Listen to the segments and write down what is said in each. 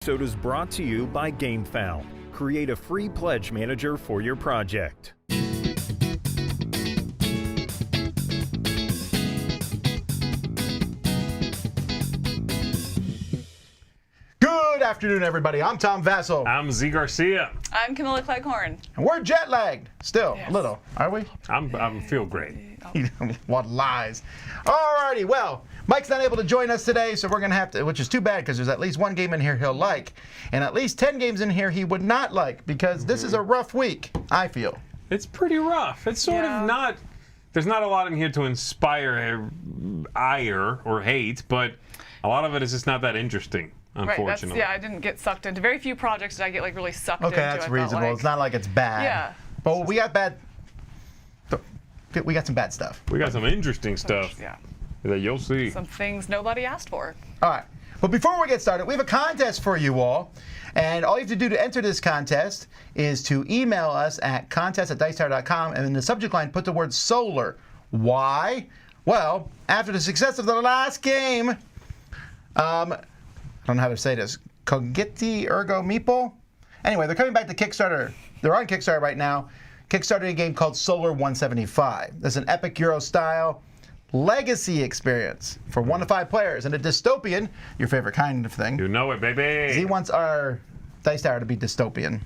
episode is brought to you by GameFound. Create a free pledge manager for your project. Good afternoon, everybody. I'm Tom Vassell. I'm Z Garcia. I'm Camilla Cleghorn. And we're jet lagged. Still, a little. Are we? I'm feel great. What lies. Alrighty, well, Mike's not able to join us today, so we're going to have to, which is too bad because there's at least one game in here he'll like, and at least 10 games in here he would not like, because this is a rough week, I feel. It's pretty rough. It's sort of not, there's not a lot in here to inspire ire or hate, but a lot of it is just not that interesting, unfortunately. Right, I didn't get sucked into. Very few projects did I get like really sucked into. Okay, that's reasonable. It's not like it's bad. Yeah. But we got some bad stuff. We got some interesting stuff that you'll see. Some things nobody asked for. All right. But before we get started, we have a contest for you all. And all you have to do to enter this contest is to email us at contest@dicetower.com, and in the subject line, put the word solar. Why? Well, after the success of the last game, I don't know how to say this, Cogiti Ergo Meeple? Anyway, they're coming back to Kickstarter. They're on Kickstarter right now. Kickstarting a game called Solar 175. This is an epic Euro-style legacy experience for 1 to 5 players, and a dystopian, your favorite kind of thing. You know it, baby. Z wants our Dice Tower to be dystopian.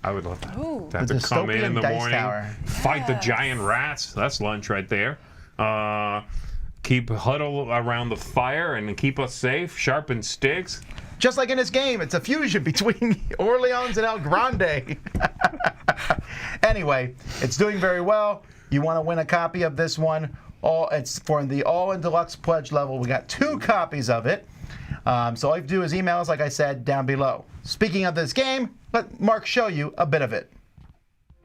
I would love that. Ooh. To have to come in the Dice morning, Tower. fight the giant rats. That's lunch right there. Keep huddle around the fire and keep us safe. Sharpen sticks. Just like in this game, it's a fusion between Orleans and El Grande. Anyway, it's doing very well. You want to win a copy of this one. It's for the all-in deluxe pledge level. We got 2 copies of it. So all you have to do is email us, like I said, down below. Speaking of this game, let Mark show you a bit of it.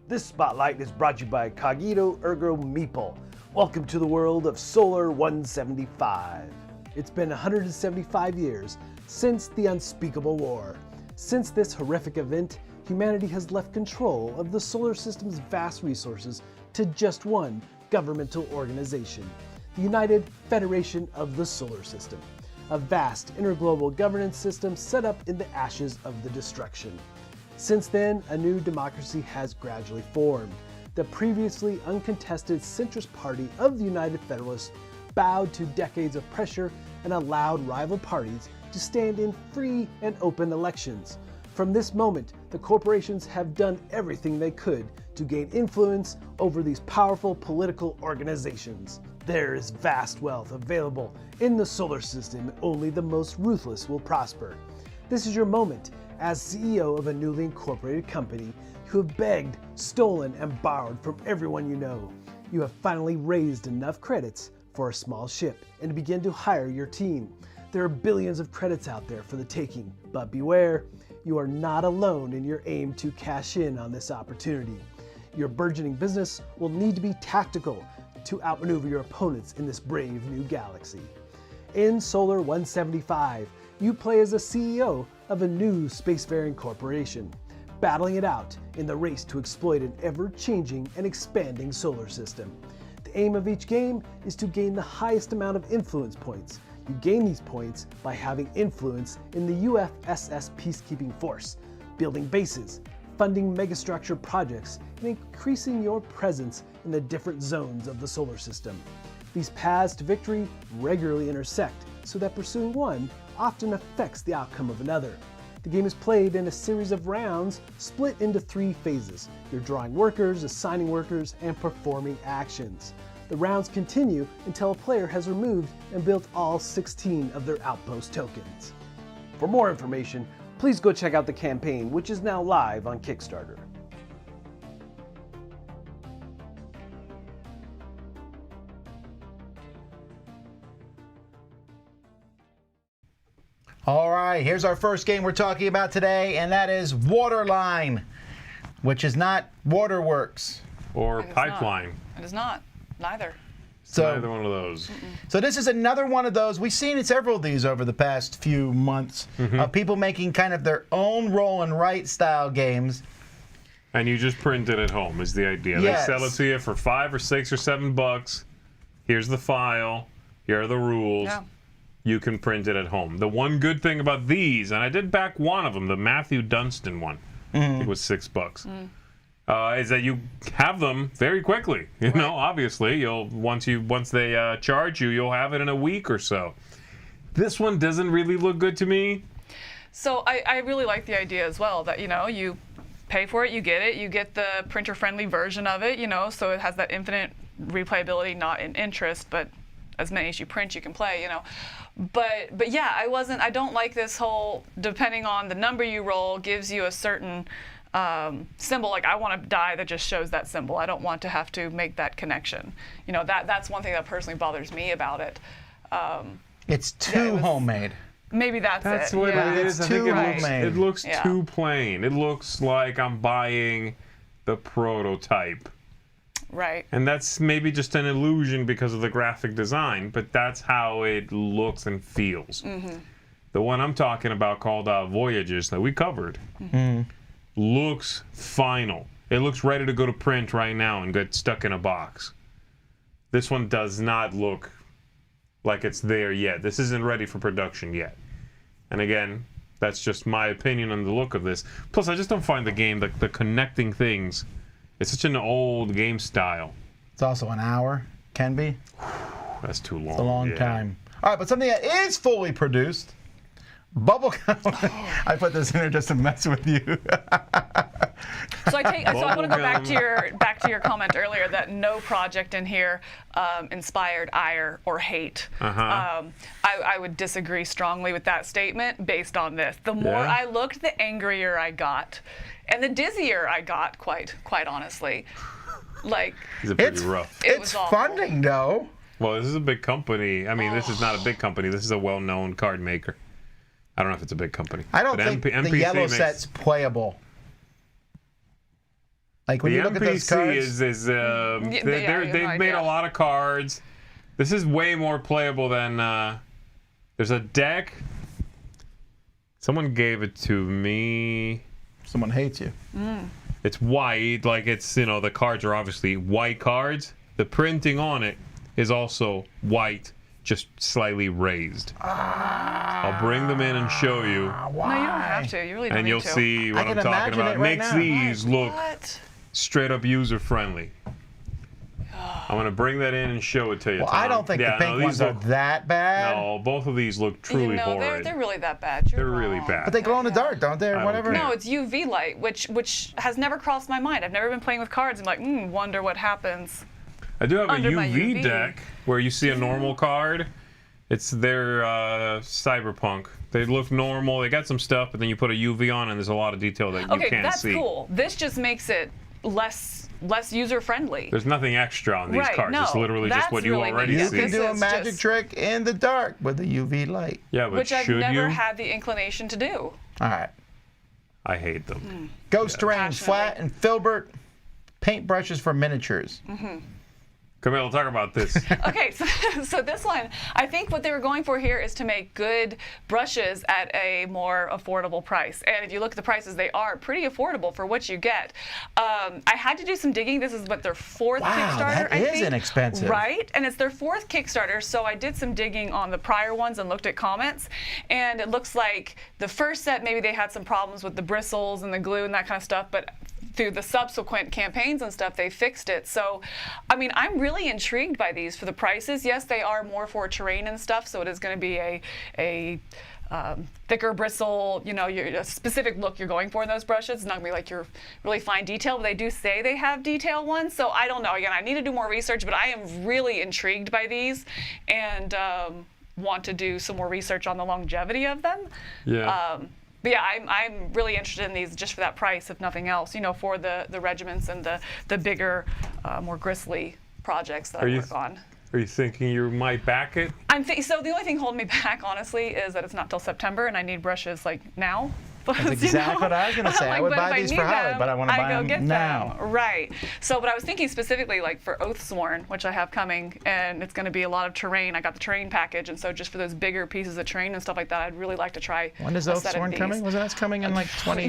This spotlight is brought to you by Cogito Ergo Meeple. Welcome to the world of Solar 175. It's been 175 years since the unspeakable war. Since this horrific event, humanity has left control of the solar system's vast resources to just one governmental organization, the United Federation of the Solar System, a vast interglobal governance system set up in the ashes of the destruction. Since then, a new democracy has gradually formed. The previously uncontested centrist party of the United Federalists bowed to decades of pressure and allowed rival parties to stand in free and open elections. From this moment, the corporations have done everything they could to gain influence over these powerful political organizations. There is vast wealth available in the solar system, and only the most ruthless will prosper. This is your moment as CEO of a newly incorporated company. You have begged, stolen, and borrowed from everyone you know. You have finally raised enough credits for a small ship and to begin to hire your team. There are billions of credits out there for the taking, but beware, you are not alone in your aim to cash in on this opportunity. Your burgeoning business will need to be tactical to outmaneuver your opponents in this brave new galaxy. In Solar 175, you play as a CEO of a new spacefaring corporation, battling it out in the race to exploit an ever-changing and expanding solar system. The aim of each game is to gain the highest amount of influence points. You gain these points by having influence in the UFSS peacekeeping force, building bases, funding megastructure projects, and increasing your presence in the different zones of the solar system. These paths to victory regularly intersect, so that pursuing one often affects the outcome of another. The game is played in a series of rounds split into 3 phases. You're drawing workers, assigning workers, and performing actions. The rounds continue until a player has removed and built all 16 of their outpost tokens. For more information, please go check out the campaign, which is now live on Kickstarter. All right, here's our first game we're talking about today, and that is Waterline, which is not Waterworks. Or Pipeline. It is not. Neither. So, Neither one of those. So this is another one of those. We've seen several of these over the past few months. People making kind of their own roll and write style games. And you just print it at home is the idea. Yes. They sell it to you for $5 or $6 or $7. Here's the file. Here are the rules. Yeah. you can print it at home. The one good thing about these, and I did back one of them, the Matthew Dunstan one, I think it was $6, is that you have them very quickly. You know, obviously, once they charge you, you'll have it in a week or so. This one doesn't really look good to me. So I really like the idea as well that, you know, you pay for it, you get the printer-friendly version of it, you know, so it has that infinite replayability, not in interest, but as many as you print, you can play, you know. But yeah, I don't like this whole, depending on the number you roll, gives you a certain symbol. Like, I want a die that just shows that symbol. I don't want to have to make that connection. You know, that's one thing that personally bothers me about it. It's too homemade. Maybe That's it. what yeah. it is. I think homemade. it looks Yeah. too plain. It looks like I'm buying the prototype. Right. And that's maybe just an illusion because of the graphic design, but that's how it looks and feels. The one I'm talking about, called Voyages, that we covered, looks final. It looks ready to go to print right now and get stuck in a box. This one does not look like it's there yet. This isn't ready for production yet. And again, that's just my opinion on the look of this. Plus, I just don't find the game, the connecting things, it's such an old game style. It's also an hour. Can be. That's too long. It's a long time. All right, but something that is fully produced. Bubblegum. I put this in there just to mess with you. So I want to go back to your comment earlier that no project in here inspired ire or hate. I would disagree strongly with that statement based on this. The more I looked, the angrier I got, and the dizzier I got. Quite honestly, like It's rough. It's funding though. Well, this is a big company. I mean, this is not a big company. This is a well-known card maker. I don't know if it's a big company. I don't think the yellow set's playable. Like when you look at those cards, they've made a lot of cards. This is way more playable than. There's a deck. Someone gave it to me. Someone hates you. It's white, like it's, you know, the cards are obviously white cards. The printing on it is also white, just slightly raised. I'll bring them in and show you. Why? No, you don't have to. You really don't And need you'll to. see what I I'm can talking imagine about. it right Makes now. these look What? straight up user friendly. I'm gonna bring that in and show it to you. Well, Tom. I don't think the pink ones are that bad. No, both of these look truly horrid. They're really that bad. They're really bad. But they glow in the dark, don't they, or don't whatever? care. No, it's UV light, which has never crossed my mind. I've never been playing with cards and like, wonder what happens. I do have a under my UV UV. deck where you see a normal card. It's their cyberpunk. They look normal. They got some stuff, but then you put a UV on, and there's a lot of detail that you can't see. Okay, that's cool. This just makes it less user friendly. There's nothing extra on these cards. It's literally just what you already You see. can do a is magic just- trick in the dark with a UV light. Yeah, but which I've should never you? had the inclination to do. All right. I hate them. Ghost Terrain, Passionately. Flat, and Filbert paintbrushes for miniatures. Camilla, talk about this. Okay, so this one, I think what they were going for here is to make good brushes at a more affordable price. And if you look at the prices, they are pretty affordable for what you get. I had to do some digging. This is what their fourth Kickstarter, that I is think. inexpensive. Right? And it's their fourth Kickstarter, so I did some digging on the prior ones and looked at comments. And it looks like the first set, maybe they had some problems with the bristles and the glue and that kind of stuff, but through the subsequent campaigns and stuff, they fixed it. So, I mean, I'm really intrigued by these for the prices. Yes, they are more for terrain and stuff, so it is going to be a thicker bristle, you know, a specific look you're going for in those brushes. It's not going to be like your really fine detail, but they do say they have detail ones. So I don't know. Again, I need to do more research, but I am really intrigued by these and want to do some more research on the longevity of them. Yeah. But yeah, I'm really interested in these just for that price, if nothing else, you know, for the regiments and the bigger, more gristly projects that I work on. Are you thinking you might back it? So the only thing holding me back, honestly, is that it's not till September and I need brushes like now. That's exactly what I was going to say. I would but buy if these need for Holly, them, but I want to I buy go them get now. them. Right. So, but I was thinking specifically like for Oathsworn, which I have coming, and it's going to be a lot of terrain. I got the terrain package, and so just for those bigger pieces of terrain and stuff like that, I'd really like to try. When is a set of Oathsworn these. coming? Wasn't that coming in like 2020?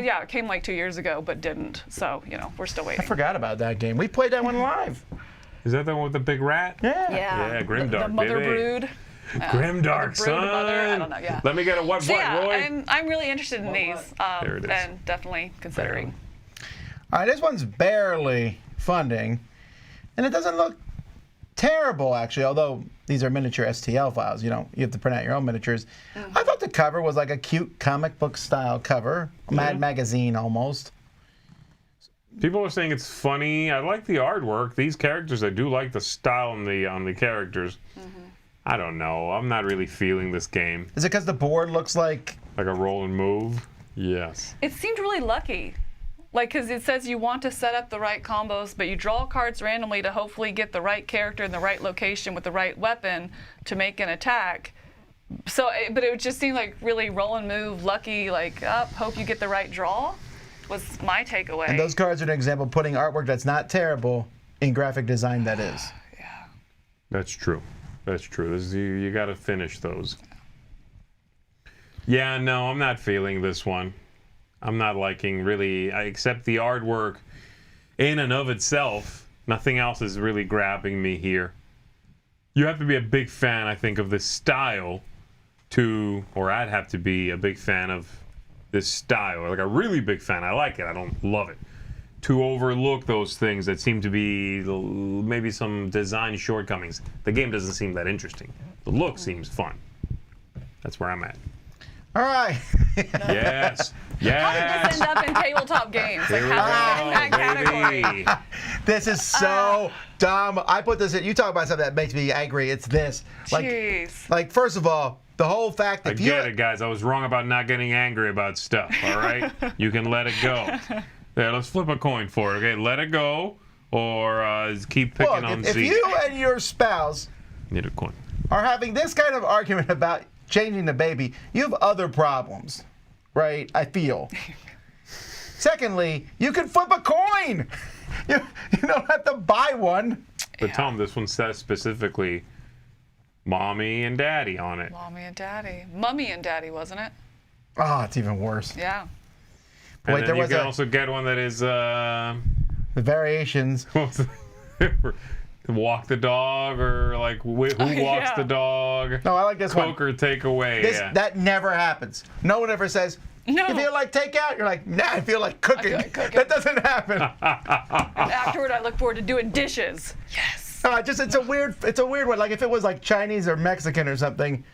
Yeah, it came like 2 years ago, but didn't. So, you know, we're still waiting. I forgot about that game. We played that one live. Is that the one with the big rat? Yeah. Yeah. Yeah, Grimdark, The Mother baby. Brood. Grimdark, the brood mother, I son. don't know, yeah. Let me get a what, So yeah, Roy? I'm really interested in these, There it is. and definitely considering. All right, this one's barely funding, and it doesn't look terrible actually. Although these are miniature STL files, you have to print out your own miniatures. I thought the cover was like a cute comic book style cover, Mad Magazine almost. People are saying it's funny. I like the artwork. These characters, I do like the style on the characters. I don't know. I'm not really feeling this game. Is it because the board looks like Like a roll and move? Yes. It seemed really lucky. Like, because it says you want to set up the right combos, but you draw cards randomly to hopefully get the right character in the right location with the right weapon to make an attack. So, but it just seemed like really roll and move, lucky, like, hope you get the right draw, was my takeaway. And those cards are an example of putting artwork that's not terrible in graphic design that is. Yeah. That's true. That's true. You got to finish those. Yeah, no, I'm not feeling this one. I'm not liking really, except the artwork in and of itself. Nothing else is really grabbing me here. You have to be a big fan, I think, of this style or I'd have to be a big fan of this style, like a really big fan. I like it. I don't love it. To overlook those things that seem to be maybe some design shortcomings. The game doesn't seem that interesting. The look seems fun. That's where I'm at. All right. Yes. How did this end up in tabletop games? Like, how did it fit in that category? This is so dumb. I put this in. You talk about something that makes me angry. It's this. Jeez. Like, first of all, the whole fact that I get it, guys. I was wrong about not getting angry about stuff, all right? You can let it go. There, let's flip a coin for it, okay? Let it go or keep picking on if Z. you and your spouse Need a coin. are having this kind of argument about changing the baby, you have other problems, right? I feel. Secondly, you can flip a coin. You don't have to buy one. But Tom, this one says specifically mommy and daddy on it. Mommy and daddy. Mummy and daddy, wasn't it? Oh, it's even worse. Yeah. And Wait, then there you was can also get one that is the variations. walk the dog or like who walks yeah. the dog. No, I like this one. Cook or take away. That never happens. No one ever says, No. you feel like takeout? You're like, nah, I feel like cooking. like cooking. That doesn't happen. And afterward, I look forward to doing dishes. Yes. It's a weird one. Like if it was like Chinese or Mexican or something,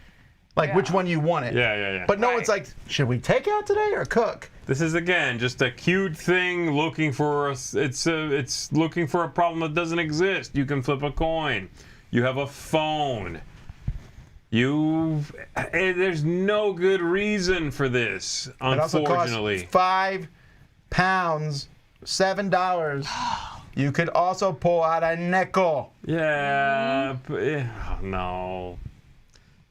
like Yeah. which one you want it. Yeah. But no Right. one's like, should we take out today or cook? This is again just a cute thing looking for it's looking for a problem that doesn't exist. You can flip a coin. You have a phone. There's no good reason for this, It also unfortunately. costs £5, $7. You could also pull out a nickel. Yeah, no.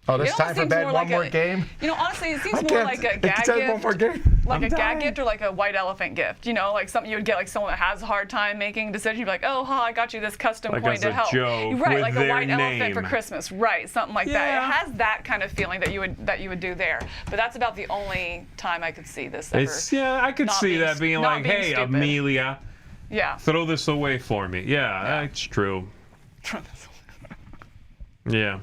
Oh, there's It time almost for seems bed. more One like more a- game. You know, honestly, it seems I more can't- like a it gag says gift. one more game. Like I'm a gag dying. gift or like a white elephant gift. You know, like something you would get like someone that has a hard time making a decision. You'd be like, oh, I got you this custom Like coin as to a help. joke Right, with like a their white elephant for name. Christmas. Right, something like that. Yeah. It has that kind of feeling that you would do there. But that's about the only time I could see this ever. I could not see being that being not like, being hey, stupid. Amelia, Yeah. throw this away for me. Yeah, that's true. Yeah.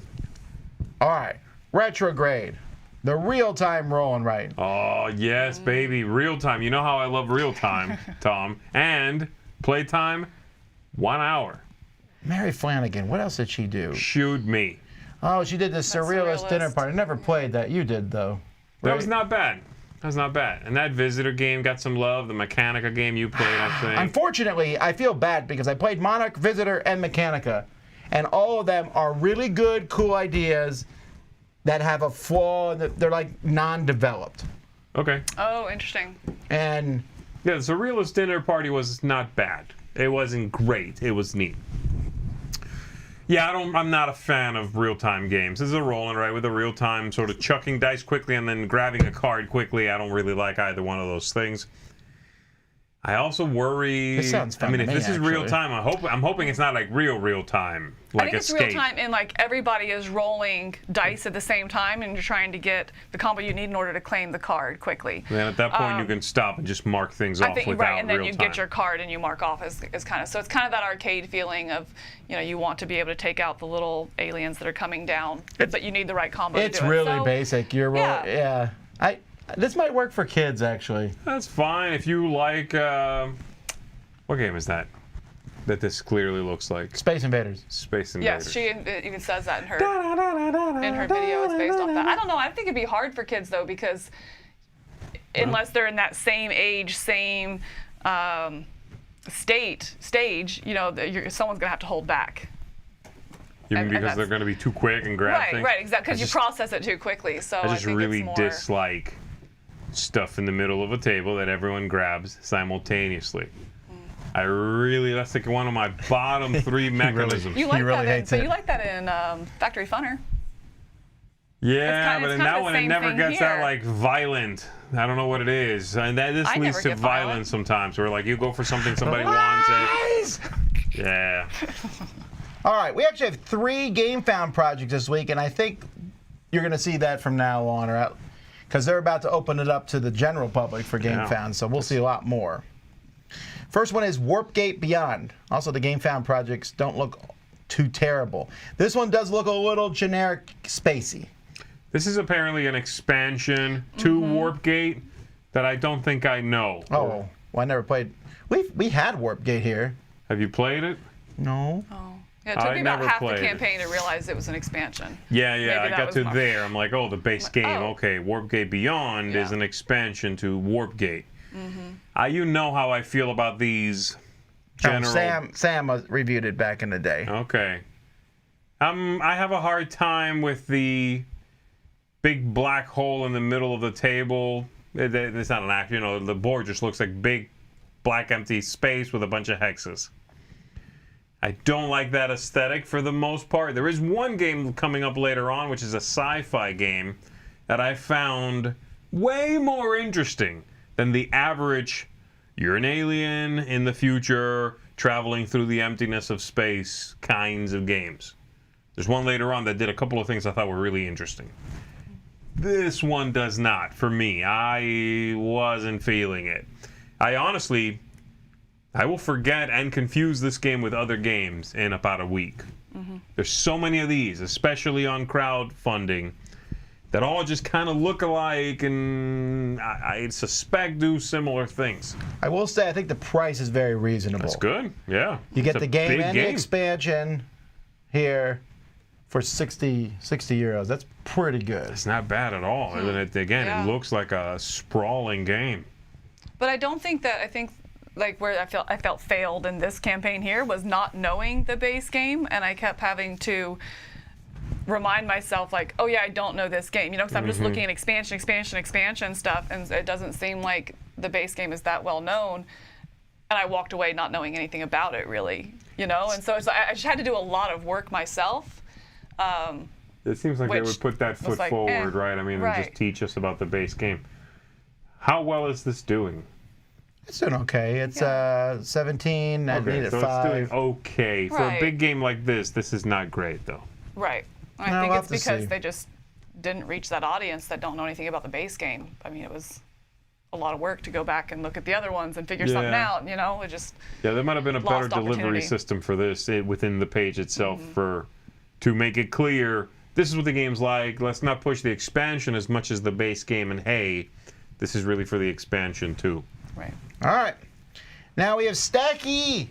All right. Retrograde. The real-time roll and write. Oh, yes, baby. Real time. You know how I love real time, Tom. And playtime, 1 hour. Mary Flanagan. What else did she do? Shoot me. Oh, she did the Surrealist Dinner Surrealist. Party. I never played that. You did, though. That was not bad. That was not bad. And that Visitor game got some love. The Mechanica game you played, I think. Unfortunately, I feel bad because I played Monarch, Visitor, and Mechanica. And all of them are really good, cool ideas that have a flaw and they're like non-developed. Okay. Oh, interesting. And Yeah, the Surrealist Dinner Party was not bad. It wasn't great. It was neat. Yeah, I'm not a fan of real-time games. This is a roll and write with a real-time sort of chucking dice quickly and then grabbing a card quickly. I don't really like either one of those things. I also worry. This sounds fun I mean, to if me, this is real actually. time, I'm hoping it's not like real time. Like I think it's Escape. real time, and like everybody is rolling dice at the same time, and you're trying to get the combo you need in order to claim the card quickly. Then at that point, you can stop and just mark things I off think without right, and then real you time. get your card and you mark off as kind of. So it's kind of that arcade feeling of, you want to be able to take out the little aliens that are coming down, but you need the right combo. It's to do really it. So, basic. You're yeah. This might work for kids actually. That's fine if you like. What game is that? That this clearly looks like Space Invaders. Space Invaders. Yes, she even says that in her video. It's based off that. I don't know. I think it'd be hard for kids though, because unless they're in that same age, same stage, someone's gonna have to hold back. You mean and because that's- they're going to be too quick and grab things? Right, exactly. Because you just- process it too quickly. So I just think really it's more, dislike stuff in the middle of a table that everyone grabs simultaneously. That's like one of my bottom 3 mechanisms. You like He really that hates in, it. but you like that in Factory Funner. Yeah, It's but in kinda that the one, it same never thing gets that here. like violent. I don't know what it is, and this I leads never to get violence violent. sometimes. Where like you go for something somebody wants it. Yeah. All right, we actually have 3 GameFound projects this week, and I think you're going to see that from now on, because they're about to open it up to the general public for GameFound, so we'll see a lot more. First one is Warpgate Beyond. Also, the GameFound projects don't look too terrible. This one does look a little generic spacey. This is apparently an expansion to Warpgate that I don't think I know. Oh, well, I never played. We had Warpgate here. Have you played it? No. Yeah, it took I me about never half the played it. campaign to realize it was an expansion. Yeah, Maybe I that got was to more- there. I'm like, oh, the base game. Oh. Okay, Warpgate Beyond is Yeah. an expansion to Warpgate. You know how I feel about these general. Sam reviewed it back in the day. Okay. I have a hard time with the big black hole in the middle of the table. It's not an act. The board just looks like big black empty space with a bunch of hexes. I don't like that aesthetic for the most part. There is one game coming up later on, which is a sci-fi game that I found way more interesting than the average, you're an alien in the future traveling through the emptiness of space kinds of games. There's one later on that did a couple of things I thought were really interesting. This one does not, for me. I wasn't feeling it. I will forget and confuse this game with other games in about a week. There's so many of these, especially on crowdfunding, that all just kind of look alike and I suspect do similar things. I will say, I think the price is very reasonable. That's good, yeah. You get It's the a game big and the expansion here for 60 euros. That's pretty good. It's not bad at all. And Yeah. it looks like a sprawling game. But I don't think that. I think like where I felt failed in this campaign here was not knowing the base game, and I kept having to remind myself like, oh yeah, I don't know this game, because I'm just looking at expansion stuff, and it doesn't seem like the base game is that well known, and I walked away not knowing anything about it really, and so it's, I just had to do a lot of work myself. It seems like they Which would put that was foot like, forward, right? I mean, and right. just teach us about the base game. How well is this doing? It's doing okay. It's 17. I Okay, needed so 5. it's doing okay. For a Right. big game like this is not great, though. Right. I No, think we'll it's have to because see. they just didn't reach that audience that don't know anything about the base game. I mean, it was a lot of work to go back and look at the other ones and figure something Yeah. out, it just Yeah, there might have been a better Lost delivery opportunity. system for this within the page itself to make it clear, this is what the game's like. Let's not push the expansion as much as the base game, and hey, this is really for the expansion too. right. All right. Now we have Stackii,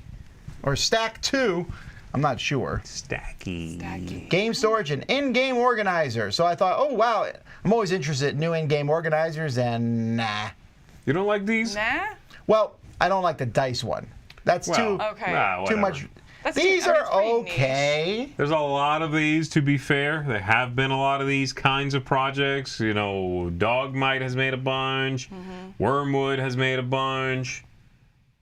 or Stack 2. I'm not sure. Stackii. Game storage and in-game organizer. So I thought, oh, wow. I'm always interested in new in-game organizers, and nah. You don't like these? Nah. Well, I don't like the dice one. That's Well, too Okay. nah, too whatever. much. That's These too- I mean, are it's pretty niche. okay. There's a lot of these, to be fair. There have been a lot of these kinds of projects. Dogmite has made a bunch. Wormwood has made a bunch.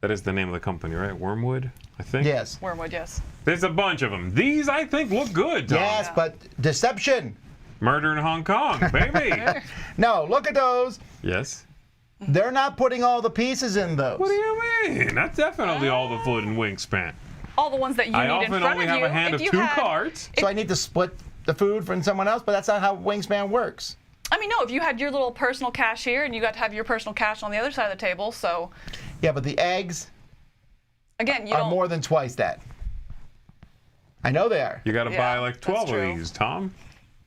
That is the name of the company, right? Wormwood, I think? Yes. Wormwood, yes. There's a bunch of them. These, I think, look good, Tom. Yes, but deception. Murder in Hong Kong, baby. No, look at those. Yes. They're not putting all the pieces in those. What do you mean? That's definitely all the foot and wingspan. All the ones that you I need in often front only of have you. a hand of If you 2 had- carts. So I need to split the food from someone else, but that's not how wingspan works. I mean, no, if you had your little personal cache here and you got to have your personal cache on the other side of the table, so Yeah, but the eggs again, you are don't. more than twice that. I know they are. You got to Yeah, buy like that's 12 of true. these, Tom.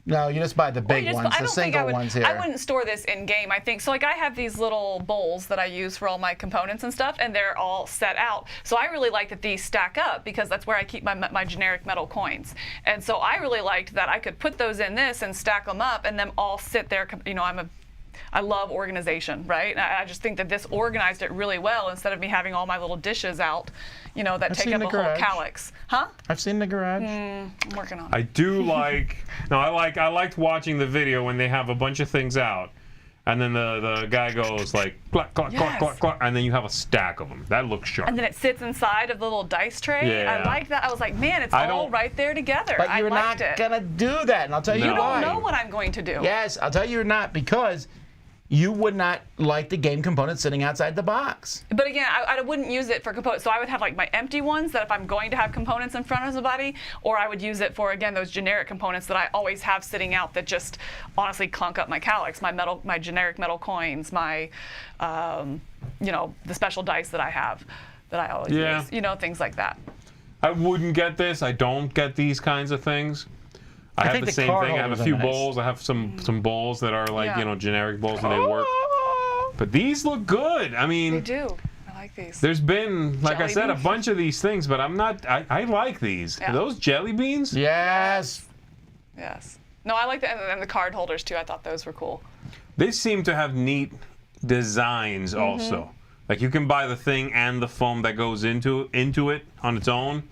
No, you just buy the Well, big you just- ones, I the don't think single ones here. I wouldn't store this in game. I think so. Like I have these little bowls that I use for all my components and stuff, and they're all set out. So I really like that these stack up because that's where I keep my generic metal coins. And so I really liked that I could put those in this and stack them up, and them all sit there. You know, I love organization, right? And I just think that this organized it really well instead of me having all my little dishes out, you know, that I've take seen up the a whole garage. calyx. Huh? I've seen the garage. I'm working on it. I do like. No, I liked watching the video when they have a bunch of things out, and then the guy goes like cluck cluck cluck Yes. cluck cluck, and then you have a stack of them. That looks sharp. And then it sits inside of the little dice tray. Yeah. I like that. I was like, man, it's I all don't- right there together. But I you're liked not it. going to do that, and I'll tell you No. You why. don't know what I'm going to do. Yes, I'll tell you you're not, because you would not like the game components sitting outside the box. But again, I wouldn't use it for components. So I would have like my empty ones that if I'm going to have components in front of somebody, or I would use it for, again, those generic components that I always have sitting out that just honestly clunk up my calyx, my generic metal coins, my, you know, the special dice that I have that I always Yeah. use. You know, things like that. I wouldn't get this. I don't get these kinds of things. I have think the the same card thing. I have a holders are few nice. bowls. I have some bowls that are like, Yeah. you know, generic bowls and they work. But these look good. I They mean, do. I like these. there's been, like I Jelly said, a beans. bunch of these things, but I'm not. I like these. Yeah. Are those jelly beans? Yes. Yes. No, I like the and the card holders too. I thought those were cool. They seem to have neat designs Mm-hmm. also. Like you can buy the thing and the foam that goes into it on its own.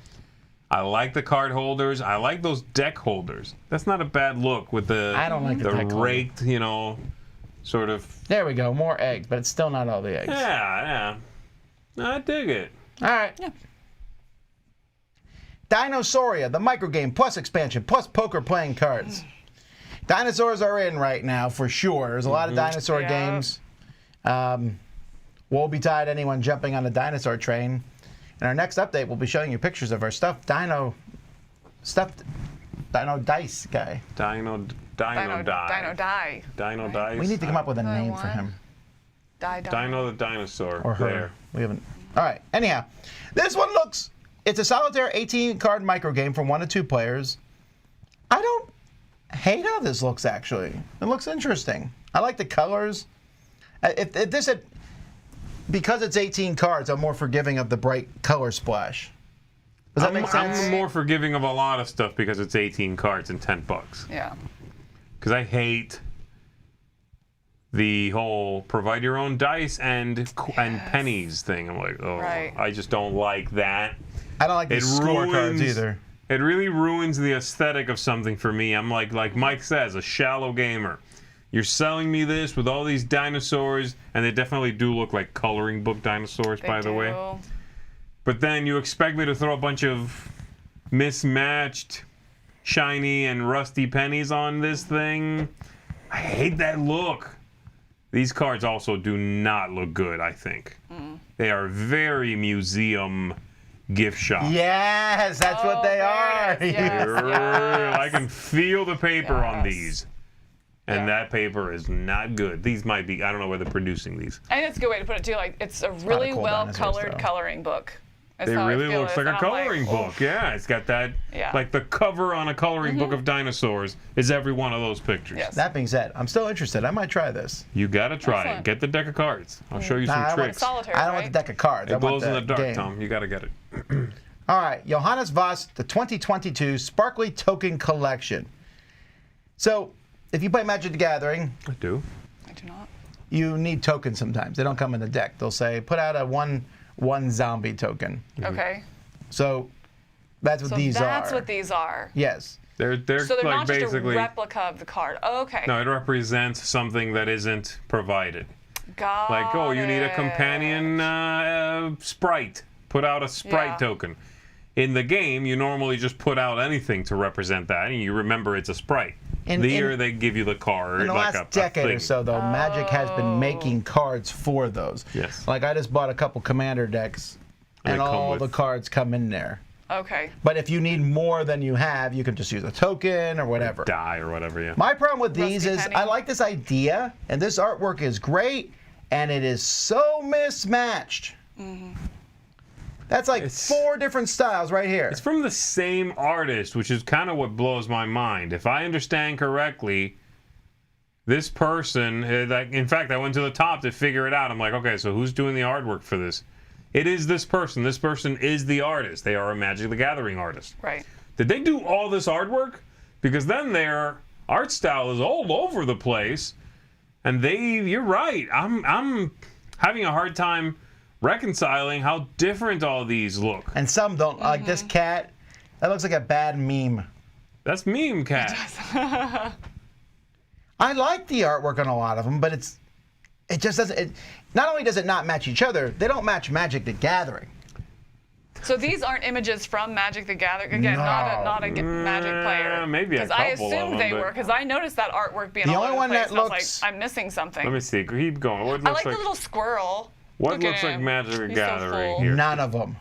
I like the card holders. I like those deck holders. That's not a bad look with the I don't like the deck holder. raked, you know, sort of. There we go, more eggs, but it's still not all the eggs. Yeah. I dig it. All right. Yeah. Dinosauria, the microgame plus expansion plus poker playing cards. Dinosaurs are in right now for sure. There's a lot of dinosaur Yeah. games. Woe betide anyone jumping on a dinosaur train. In our next update, we'll be showing you pictures of our stuffed dino dice guy. Dino Dino die. die. Dino dice. We need to come up with a Another name for one. him. Die. Dino the dinosaur. Or her. There. We haven't. All right. Anyhow, this one looks. It's a solitaire 18-card microgame from 1 to 2 players. I don't hate how this looks. Actually, it looks interesting. I like the colors. If this had, because it's 18 cards, I'm more forgiving of the bright color splash. Does that make sense? I'm more forgiving of a lot of stuff because it's 18 cards and $10. Yeah. Because I hate the whole provide your own dice and pennies thing. I'm like, oh, Right. I just don't like that. I don't like the It scorecards ruins- either. It really ruins the aesthetic of something for me. I'm like Mike says, a shallow gamer. You're selling me this with all these dinosaurs, and they definitely do look like coloring book dinosaurs, by the way. But then you expect me to throw a bunch of mismatched, shiny and rusty pennies on this thing. I hate that look. These cards also do not look good, I think. They are very museum gift shop. Yes, that's what they there are. it is. Yes. I can feel the paper on Yes. these. And Yeah. that paper is not good. These might be, I don't know where they're producing these. And it's a good way to put it too. Like it's a really cool well dinosaurs, colored though. coloring book. That's It how I really feel looks it. like a And I'm coloring book. "Oh." Yeah, it's got that, Yeah. like the cover on a coloring book of dinosaurs is every one of those pictures. Yes. That being said, I'm still interested. I might try this. You gotta try it. Excellent. Get the deck of cards. I'll show you Nah, I some want tricks. Solitaire, I don't want right? the deck of cards. I It want glows in the dark, game. Tom. You gotta get it. All right, Johannes Voss, the 2022 Sparkly Token Collection. So, if you play Magic the Gathering, I do. I do not. you need tokens sometimes. They don't come in the deck. They'll say, put out a one zombie token. Okay. So, that's what So these that's are. what these are. Yes. They're So they're like not just basically. a replica of the card. Oh, okay. No, it represents something that isn't provided. Got Like, oh, you need a it. companion sprite. Put out a sprite Yeah. token. In the game, you normally just put out anything to represent that, and you remember it's a sprite. The year they give you the card. In the like last decade or thing. so, though, Magic has been making cards for those. Yes. Like I just bought a couple Commander decks, and they come all with- the cards come in there. Okay. But if you need more than you have, you can just use a token or whatever. Die or whatever, yeah. My problem with these Rusty is penny. I like this idea, and this artwork is great, and it is so mismatched. That's like 4 different styles right here. It's from the same artist, which is kind of what blows my mind. If I understand correctly, this person, like, in fact, I went to the top to figure it out. I'm like, okay, so who's doing the artwork for this? It is this person. This person is the artist. They are a Magic the Gathering artist. Right. Did they do all this artwork? Because then their art style is all over the place. And you're right. I'm having a hard time reconciling how different all these look. And some don't. Like this cat, that looks like a bad meme. That's Meme Cat. I like the artwork on a lot of them, but it just doesn't. Not only does it not match each other, they don't match Magic the Gathering. So these aren't images from Magic the Gathering. Again, not a Magic player. Maybe a Because I couple of assumed them, they but- were, because I noticed that artwork being The all only over one the place, that and I was looks- like, I'm missing something. Let me see. Keep going. What I looks like the little squirrel. What Look at looks like him. Magic the He's so Gathering full. here? None of them.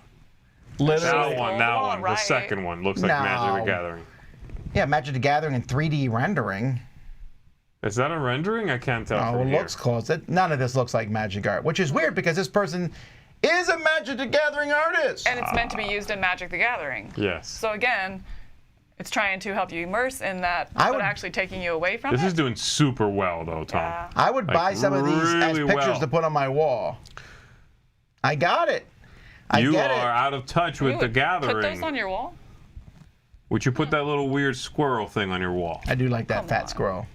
Literally. That one, the Right. second one looks like Magic No. the Gathering. Yeah, Magic the Gathering in 3D rendering. Is that a rendering? I can't tell Oh, from it here. looks close. None of this looks like Magic art, which is weird because this person is a Magic the Gathering artist. And it's meant to be used in Magic the Gathering. Yes. So again, it's trying to help you immerse in that, I but would- actually taking you away from This it. is doing super well, though, Tom. Yeah. I would buy some of these as really pictures well. to put on my wall. I got it. I You get are it. out of touch with Ooh, the Gathering. Put those on your wall. Would you put that little weird squirrel thing on your wall? I do like that Come fat on. squirrel.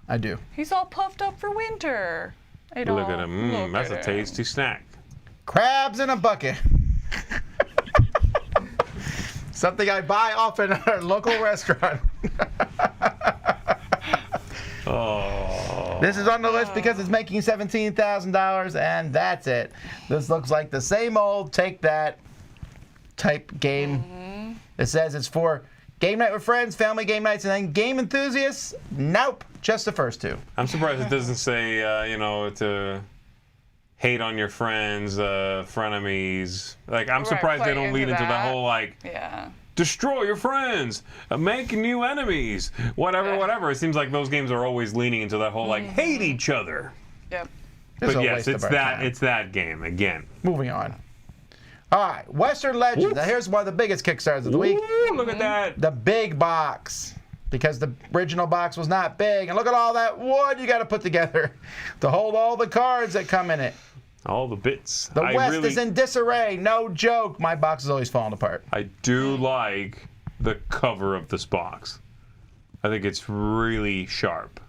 I do. He's all puffed up for winter. Look at him. Look That's at a him. tasty snack. Crabs in a bucket. Something I buy often at our local restaurant. Oh. This is on the list because it's making $17,000, and that's it. This looks like the same old take that type game. It says it's for game night with friends, family game nights, and then game enthusiasts. Nope, just the first 2. I'm surprised it doesn't say, to hate on your friends, frenemies. Like, I'm Right, surprised they play don't lead into into the that. whole, like, Yeah. destroy your friends, make new enemies, whatever. It seems like those games are always leaning into that whole, like, hate each other. Yep. It's But a yes, waste of it's our that time. it's that game again. Moving on. All right, Western Legends. Now here's one of the biggest Kickstarters of the week. Ooh, look at that. The big box. Because the original box was not big. And look at all that wood you got to put together to hold all the cards that come in it. All the bits. The West is in disarray. No joke. My box is always falling apart. I do like the cover of this box. I think it's really sharp.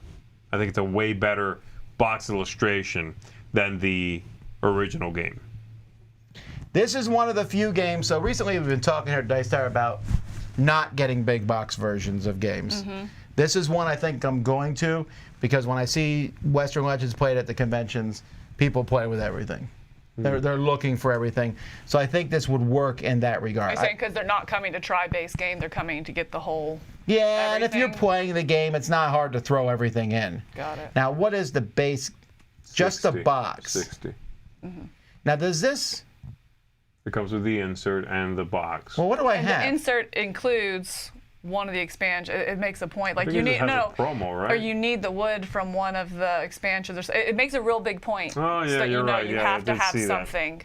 I think it's a way better box illustration than the original game. This is one of the few games. So recently we've been talking here at Dice Tower about not getting big box versions of games. This is one I think I'm going to, because when I see Western Legends played at the conventions, people play with everything. They're looking for everything. So I think this would work in that regard. Are you saying because they're not coming to try base game, they're coming to get the whole... Yeah, and if you're everything? playing the game, it's not hard to throw everything in. Got it. Now, what is the base? Just the 60. box. 60. Now, does this? It comes with the insert and the box. Well, what do I And have? the insert includes one of the expansion. It makes a point. Like think you it need has no, a promo, right? or you need the wood from one of the expansions. Or it makes a real big point. Oh, yeah, so that you're you know right. you Yeah, I have to did have see that. something.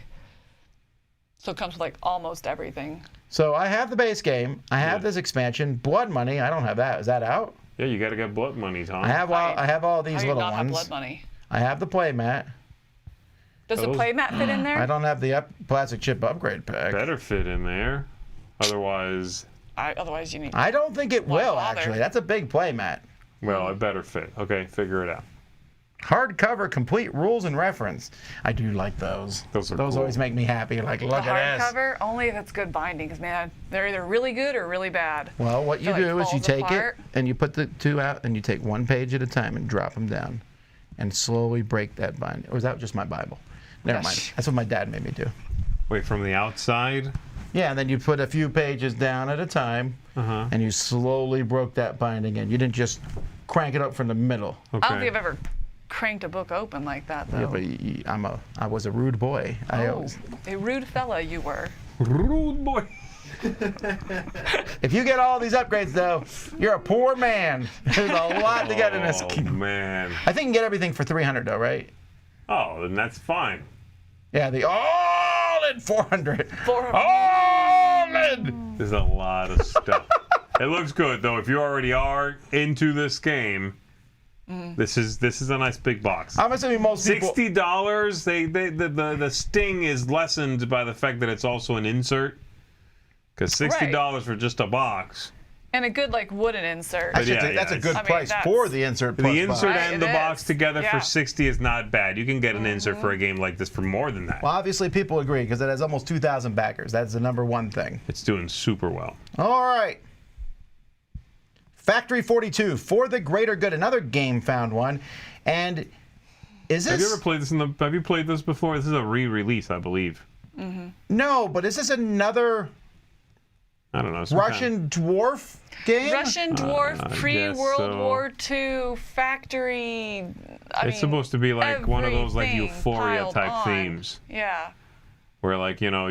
So it comes with like almost everything. So I have the base game. I have Yeah. this expansion. Blood Money. I don't have that. Is that out? Yeah, you got to get blood money, Tom. I have all. I have all How these do you little not have ones. blood money? I have the playmat. Does the Those- playmat fit in there? I don't have the plastic chip upgrade pack. Better fit in there. Otherwise, Otherwise, you need. I don't think it Why will bother? actually. That's a big playmat. well, it better fit. Okay, figure it out. Hardcover, complete rules and reference. I do like those. Those are cool. always make me happy. Like, look the at this. hardcover only if it's good binding, because man, they're either really good or really bad. Well, what you So it do is you falls take apart. it and you put the 2 out and you take 1 page at a time and drop them down and slowly break that bind. Or is that just my Bible? Never mind. Gosh. That's what my dad made me do. Wait, from the outside? Yeah, and then you put a few pages down at a time and you slowly broke that binding in. You didn't just crank it up from the middle. Okay. I don't think I've ever cranked a book open like that, though. Yeah, but I was a rude boy. A rude fella you were. Rude boy. If you get all these upgrades, though, you're a poor man. There's a lot to get in this. Oh, man. I think you can get everything for 300, though, right? Oh, then that's fine. Yeah, the all-in 400. 400. All-in! There's a lot of stuff. It looks good, though. If you already are into this game, this is a nice big box. I'm assuming most people... $60. The sting is lessened by the fact that it's also an insert. Because $60 for just a box. And a good wooden insert. Actually, that's a good price for the insert. Plus the insert box. and the box together for $60 is not bad. You can get an insert for a game like this for more than that. Well, obviously people agree because it has almost 2,000 backers. That's the #1 thing. It's doing super well. All right. Factory 42, For the Greater Good, another GameFound one. And is this... Have you ever played this have you played this before? This is a re-release, I believe. No, but is this another... I don't know. Russian dwarf game? Russian dwarf, I pre-World guess so. War II factory. It's supposed to be like one of those everything Euphoria piled type on. themes. Yeah. Where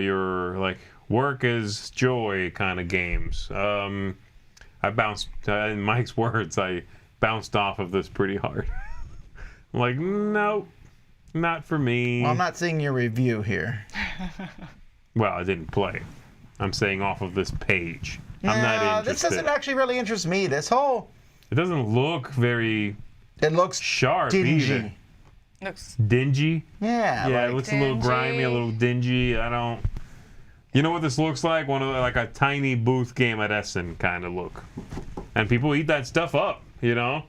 you're work is joy kind of games. I bounced, in Mike's words, I bounced off of this pretty hard. I'm like, nope, not for me. Well, I'm not seeing your review here. Well, I didn't play. I'm saying off of this page. I'm not interested. This doesn't actually really interest me. This whole... It doesn't look very It looks sharp dingy. either. Looks Dingy? Yeah. Yeah, like, it looks a little grimy, a little dingy. I don't... You know what this looks like? One of a tiny booth game at Essen kind of look. And people eat that stuff up, you know?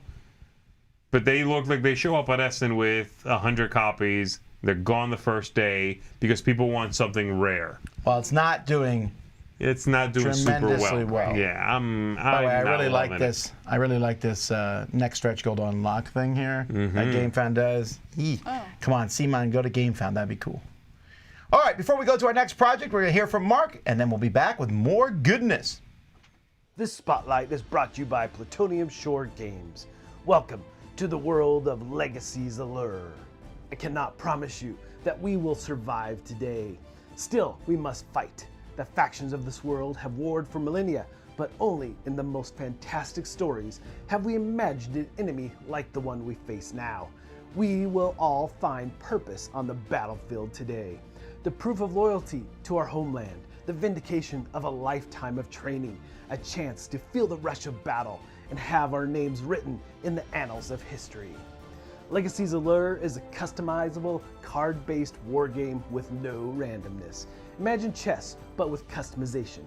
But they look like they show up at Essen with 100 copies. They're gone the first day because people want something rare. Well, it's not doing... It's not doing super tremendously well. well. Yeah, I'm By the way, I not really like loving this. I really like this next stretch gold unlock thing here that GameFound does. Come on, Seaman, go to GameFound. That'd be cool. All right, before we go to our next project, we're going to hear from Mark, and then we'll be back with more goodness. This spotlight is brought to you by Plutonium Shore Games. Welcome to the world of Legacies Allure. I cannot promise you that we will survive today. Still, we must fight. The factions of this world have warred for millennia, but only in the most fantastic stories have we imagined an enemy like the one we face now. We will all find purpose on the battlefield today. The proof of loyalty to our homeland, the vindication of a lifetime of training, a chance to feel the rush of battle and have our names written in the annals of history. Legacies Allure is a customizable, card-based wargame with no randomness. Imagine chess, but with customization,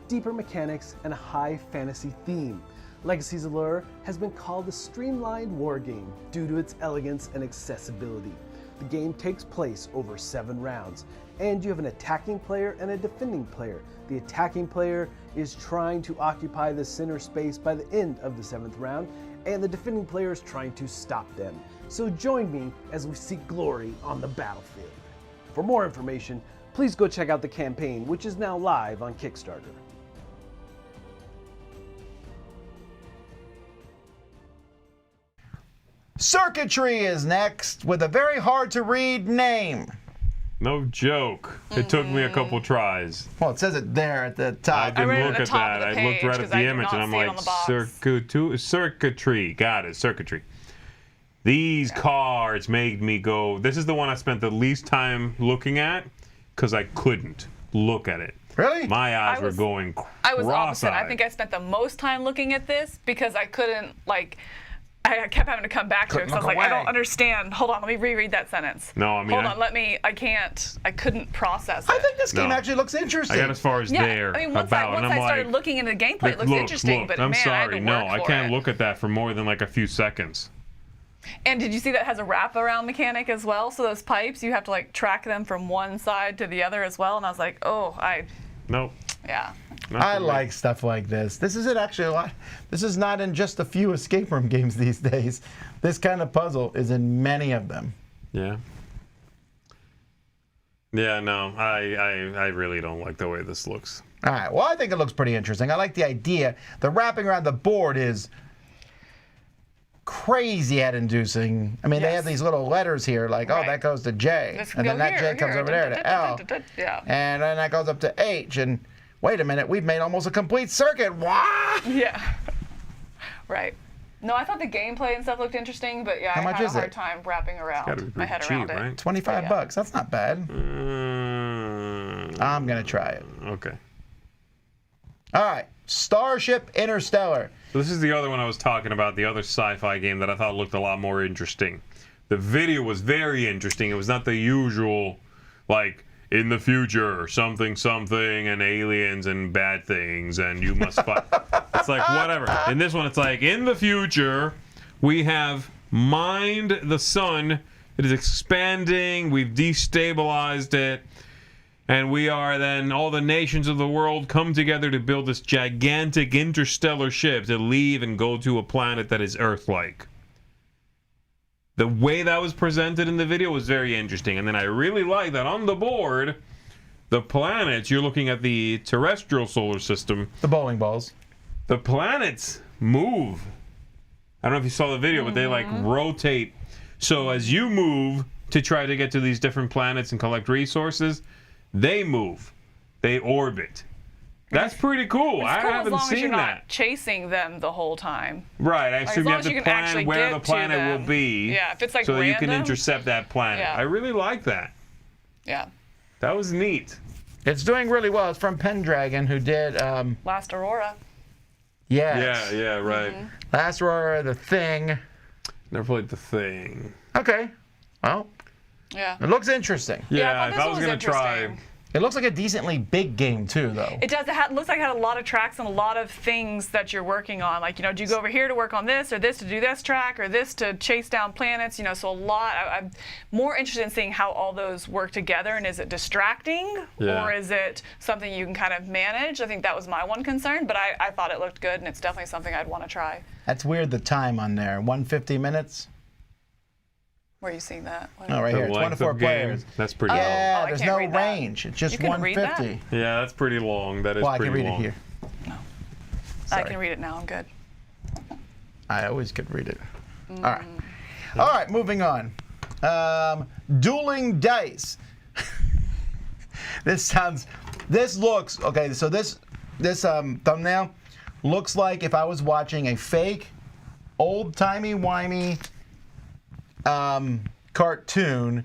deeper mechanics, and a high fantasy theme. Legacies Allure has been called a streamlined wargame due to its elegance and accessibility. The game takes place over 7 rounds, and you have an attacking player and a defending player. The attacking player is trying to occupy the center space by the end of the 7th round, and the defending player is trying to stop them. So join me as we seek glory on the battlefield. For more information, please go check out the campaign, which is now live on Kickstarter. Circuitry is next with a very hard to read name. No joke. It took me a couple tries. Well, it says it there at the I top. didn't read it at look the at top of that. the I looked page, right at 'cause the I did image not and I'm see it like, on the box. circuitry. Got it, circuitry. These cards made me go, this is the one I spent the least time looking at because I couldn't look at it. Really? My eyes were going I was opposite. I cross-eyed. think I spent the most time looking at this because I couldn't, I kept having to come back to it because I was Couldn't like, look I away. don't understand. Hold on, let me reread that sentence. No, I mean, Hold on, I couldn't process it. I think this game No. actually looks interesting. I got as far as Yeah, there I mean, once about, and I I'm started like, looking into the gameplay, it looks look, interesting, but I'm man, I had sorry, to no, work I for can't it. look at that for more than like a few seconds. And did you see that it has a wraparound mechanic as well? So those pipes, you have to track them from one side to the other as well. And I was like, Nope. yeah. not I for me. like stuff like this. This isn't actually a lot. This is not in just a few escape room games these days. This kind of puzzle is in many of them. Yeah. Yeah, no, I really don't like the way this looks. All right. Well, I think it looks pretty interesting. I like the idea. The wrapping around the board is crazy head-inducing. I mean, they have these little letters here, like, oh, Right. that goes to J, This and then go that here, J comes here, over there to L, Yeah. and then that goes up to H, and wait a minute, we've made almost a complete circuit. What? Yeah. Right. No, I thought the gameplay and stuff looked interesting, but yeah, How I much had a is hard it? time wrapping Gotta be my head pretty around cheap, it. right? 25 Yeah. bucks. That's not bad. I'm gonna try it. Okay. All right, Starship Interstellar. So this is the other one I was talking about, the other sci-fi game that I thought looked a lot more interesting. The video was very interesting. It was not the usual, like, in the future, something, something, and aliens and bad things, and you must fight. It's like, whatever. In this one, it's like, in the future, we have mined the sun. It is expanding. We've destabilized it. And we are then, all the nations of the world come together to build this gigantic interstellar ship to leave and go to a planet that is Earth-like. The way that was presented in the video was very interesting. And then I really like that on the board, the planets, you're looking at the terrestrial solar system. The bowling balls. The planets move. I don't know if you saw the video, but they like rotate. So as you move to try to get to these different planets and collect resources, they move. They orbit. That's pretty cool. It's I cool haven't as long as seen you're that. not chasing them the whole time. Right. I assume you long have as you to can plan actually where get the to planet will them. be. Yeah, if it's like so that you can random. intercept that planet. Yeah. I really like that. Yeah. That was neat. It's doing really well. It's from Pendragon, who did, Last Aurora. Yeah, right. Last Aurora, The Thing. Never played The Thing. Okay. Well, Yeah. it looks interesting. Yeah, I if thought I this was going to try. interesting. It looks like a decently big game, too, though. It does. It looks like it had a lot of tracks and a lot of things that you're working on. Like, do you go over here to work on this, or this to do this track, or this to chase down planets? So a lot. I'm more interested in seeing how all those work together, and is it distracting, Yeah. or is it something you can kind of manage? I think that was my one concern, but I thought it looked good, and it's definitely something I'd want to try. That's weird, the time on there. 150 minutes? Where are you seeing that? Oh, right The here. length 24 of game, players. that's pretty Yeah, I there's can't no read that. range. It's just You can read that? 150. long. Yeah, that's pretty long. That is Well, I pretty can read long. it here. I Sorry. can read it now. I'm good. I always could read it. All right. All right, moving on. Dueling Dice. This looks, okay, so this thumbnail looks like if I was watching a fake, old-timey-wimey cartoon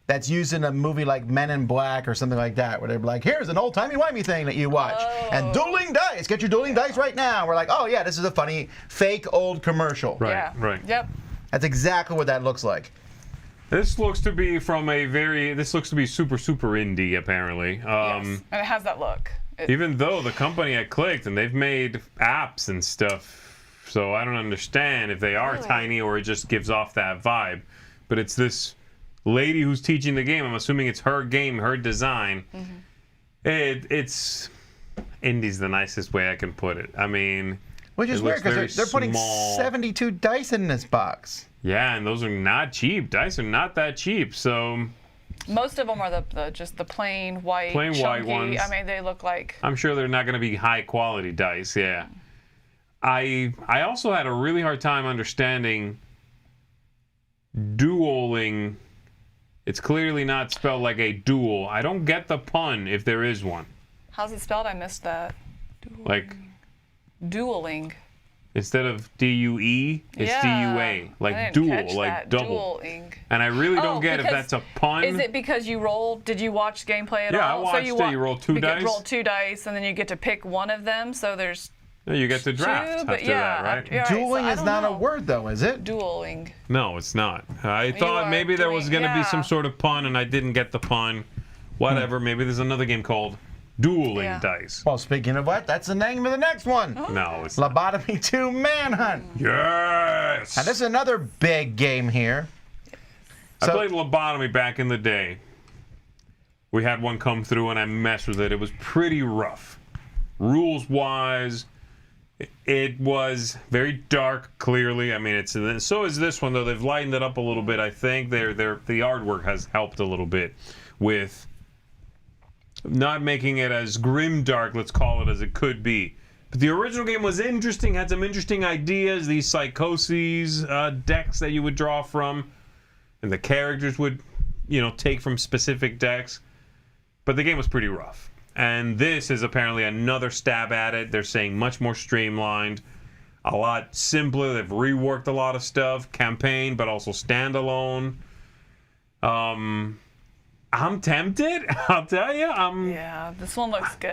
that's used in a movie like Men in Black or something like that, where they're like, here's an old-timey-wimey thing that you watch. And Dueling Dice, get your Dueling Dice right now. We're like, oh yeah, this is a funny, fake old commercial. Right, Yeah. right. Yep. That's exactly what that looks like. This looks to be super, super indie, apparently. Yes. And it has that look. Even though the company I clicked and they've made apps and stuff, so I don't understand if they are Really? tiny or it just gives off that vibe. But it's this lady who's teaching the game. I'm assuming it's her game, her design. It's indie's the nicest way I can put it. I mean, Which is it weird looks very because they're putting small. 72 dice in this box. Yeah, and those are not cheap. Dice are not that cheap. So Most of them are just the plain white, Plain white chunky. ones. I mean, they look like. I'm sure they're not going to be high quality dice. Yeah. I also had a really hard time understanding dueling. It's clearly not spelled like a duel. I don't get the pun if there is one. How's it spelled? I missed that. Like Dueling. instead of D-U-E, it's Yeah. D-U-A. I Like didn't duel, catch like that. double. Dueling. And I really don't get if because- that's a pun. Is it because you roll? Did you watch gameplay at Yeah, I all? watched it. You roll two dice? Roll 2 dice, and then you get to pick one of them. So there's No, you get to draft 2, but after yeah, that, right? yeah, so Dueling I is don't not a know. word, though, is it? Dueling. No, it's not. I thought are maybe there was doing- going to be some yeah. sort of pun, and I didn't get the pun. Whatever. Maybe there's another game called Dueling Yeah. Dice. Well, speaking of what, that's the name of the next one. No, it's not. Lobotomy 2 Manhunt. Yes! Now, this is another big game here. I So- played Lobotomy back in the day. We had one come through, and I messed with it. It was pretty rough. Rules-wise, it was very dark, clearly. I mean, so is this one, though. They've lightened it up a little bit, I think. The artwork has helped a little bit with not making it as grim dark, let's call it, as it could be. But the original game was interesting, had some interesting ideas, these psychoses decks that you would draw from, and the characters would, take from specific decks. But the game was pretty rough. And this is apparently another stab at it. They're saying much more streamlined, a lot simpler. They've reworked a lot of stuff, campaign, but also standalone. I'm tempted. I'll tell you. Yeah, this one looks good.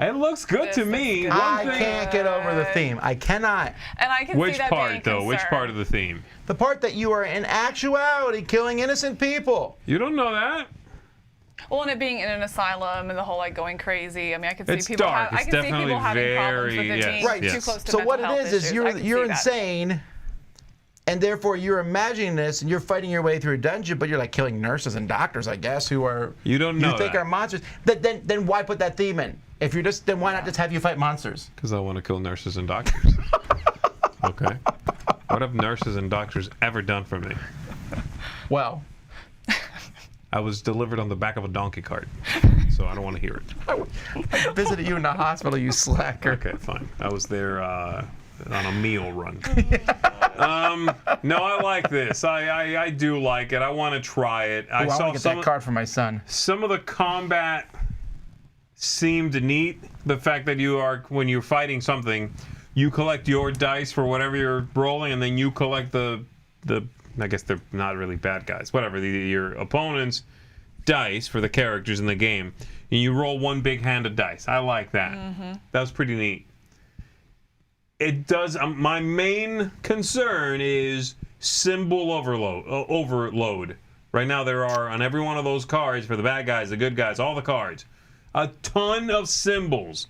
It looks good to me. Good. I can't get over the theme. I cannot. And I can Which see that part, being though? Which concern. part of the theme? The part that you are in actuality killing innocent people. You don't know that. Well, and it being in an asylum and the whole going crazy. I mean, I can see It's people. dark. I It's can see people definitely having problems with very- it being Right. too yes. close to So mental what it health is issues. I you're can see that. insane, and therefore you're imagining this, and you're fighting your way through a dungeon, but you're like killing nurses and doctors, I guess, who are You don't know you think that. are monsters. Then why put that theme in? If you're just then why not just have you fight monsters? Because I want to kill nurses and doctors. Okay. What have nurses and doctors ever done for me? Well, I was delivered on the back of a donkey cart, so I don't want to hear it. I visited you in the hospital, you slacker. Okay, fine. I was there on a meal run. No, I like this. I do like it. I want to try it. I saw want to get that card for my son. some of the combat seemed neat. The fact that when you're fighting something, you collect your dice for whatever you're rolling, and then you collect the I guess they're not really bad guys. Whatever, your opponent's dice for the characters in the game, and you roll one big hand of dice. I like that. That was pretty neat. It does. My main concern is symbol overload. Right now, there are on every one of those cards for the bad guys, the good guys, all the cards, a ton of symbols.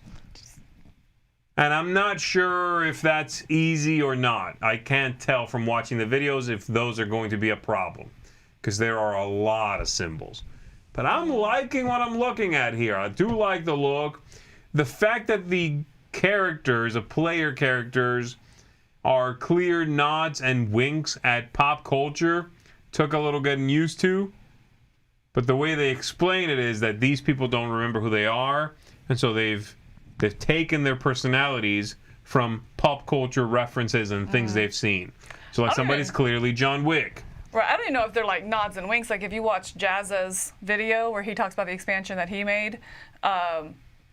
And I'm not sure if that's easy or not. I can't tell from watching the videos if those are going to be a problem, because there are a lot of symbols. But I'm liking what I'm looking at here. I do like the look. The fact that the player characters, are clear nods and winks at pop culture took a little getting used to. But the way they explain it is that these people don't remember who they are, and so they've taken their personalities from pop culture references and things they've seen. So like somebody's clearly John Wick. Right, I don't even know if they're like nods and winks. Like if you watch Jazza's video where he talks about the expansion that he made,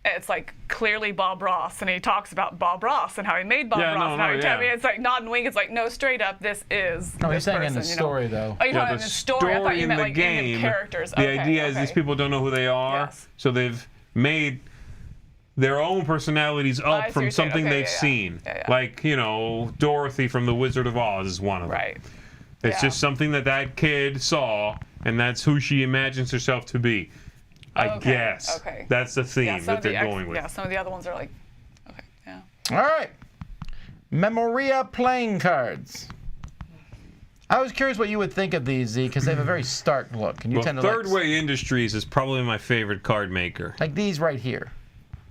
it's like clearly Bob Ross, and he talks about Bob Ross and how he made Bob Ross. And how he I mean, it's like nod and wink. It's like no, straight up, this is. No, he's this saying person, in the story though. Oh, you're talking in the the story. I thought you in meant the like game, in the characters. The idea is these people don't know who they are, Yes. so they've made their own personalities I up see from what you're saying. something Okay, they've yeah. seen. Yeah. Like, Dorothy from The Wizard of Oz is one of them. Right. It's just something that kid saw, and that's who she imagines herself to be. I guess. Okay. That's the theme some that of the they're going with. Yeah, some of the other ones are like, okay, yeah. All right. Memoria playing cards. I was curious what you would think of these, Z, because they have a very stark look. And you Well, tend to Third Way Industries is probably my favorite card maker. like these right here.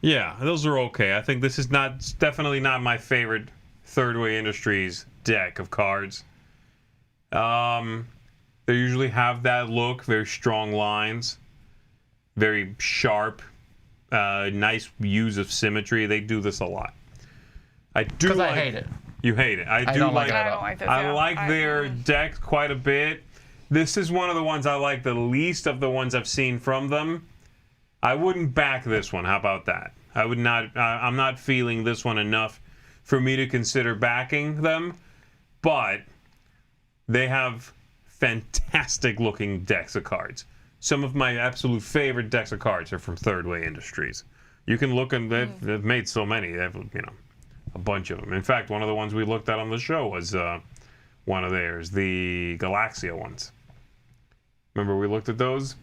Yeah, those are okay. I think this is definitely not my favorite Third Way Industries deck of cards. They usually have that look, very strong lines, very sharp, nice use of symmetry. They do this a lot. I do Because like, I hate it. You hate it. I do don't like like it at I all. don't like this. I yeah. like their deck quite a bit. This is one of the ones I like the least of the ones I've seen from them. I wouldn't back this one. How about that? I would not. I'm not feeling this one enough for me to consider backing them. But they have fantastic looking decks of cards. Some of my absolute favorite decks of cards are from Third Way Industries. You can look, and they've made so many. They have, a bunch of them. In fact, one of the ones we looked at on the show was one of theirs, the Galaxia ones. Remember we looked at those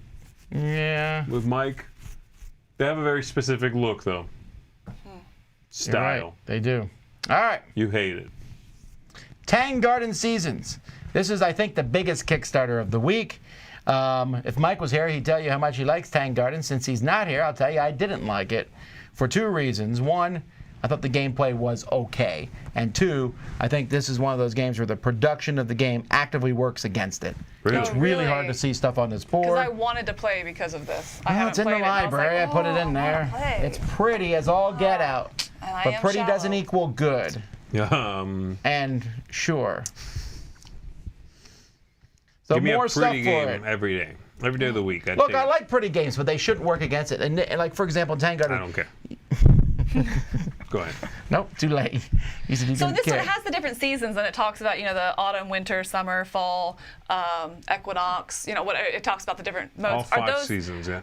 Yeah. with Mike? They have a very specific look, though. You're right. Style. They do. All right. You hate it. Tang Garden Seasons. This is, I think, the biggest Kickstarter of the week. If Mike was here, he'd tell you how much he likes Tang Garden. Since he's not here, I'll tell you I didn't like it for two reasons. One, I thought the gameplay was okay. And two, I think this is one of those games where the production of the game actively works against it. Really? It's really Really? hard to see stuff on this board. Because I wanted to play because of this. I Well, haven't it's in the played it, and I was library. like, I put it in I wanna there. play. It's pretty as all get out. I but am pretty doesn't shallow. equal good. And sure. So Give me more a stuff pretty for game it. every day of the week. I'd Look, take I it. like pretty games, but they shouldn't work against it. And like, for example, Tang. I don't care. Go ahead. Nope, too late. You said you So didn't this care. one has the different seasons, and it talks about, the autumn, winter, summer, fall, equinox. What it talks about the different modes. All 5 seasons, yeah.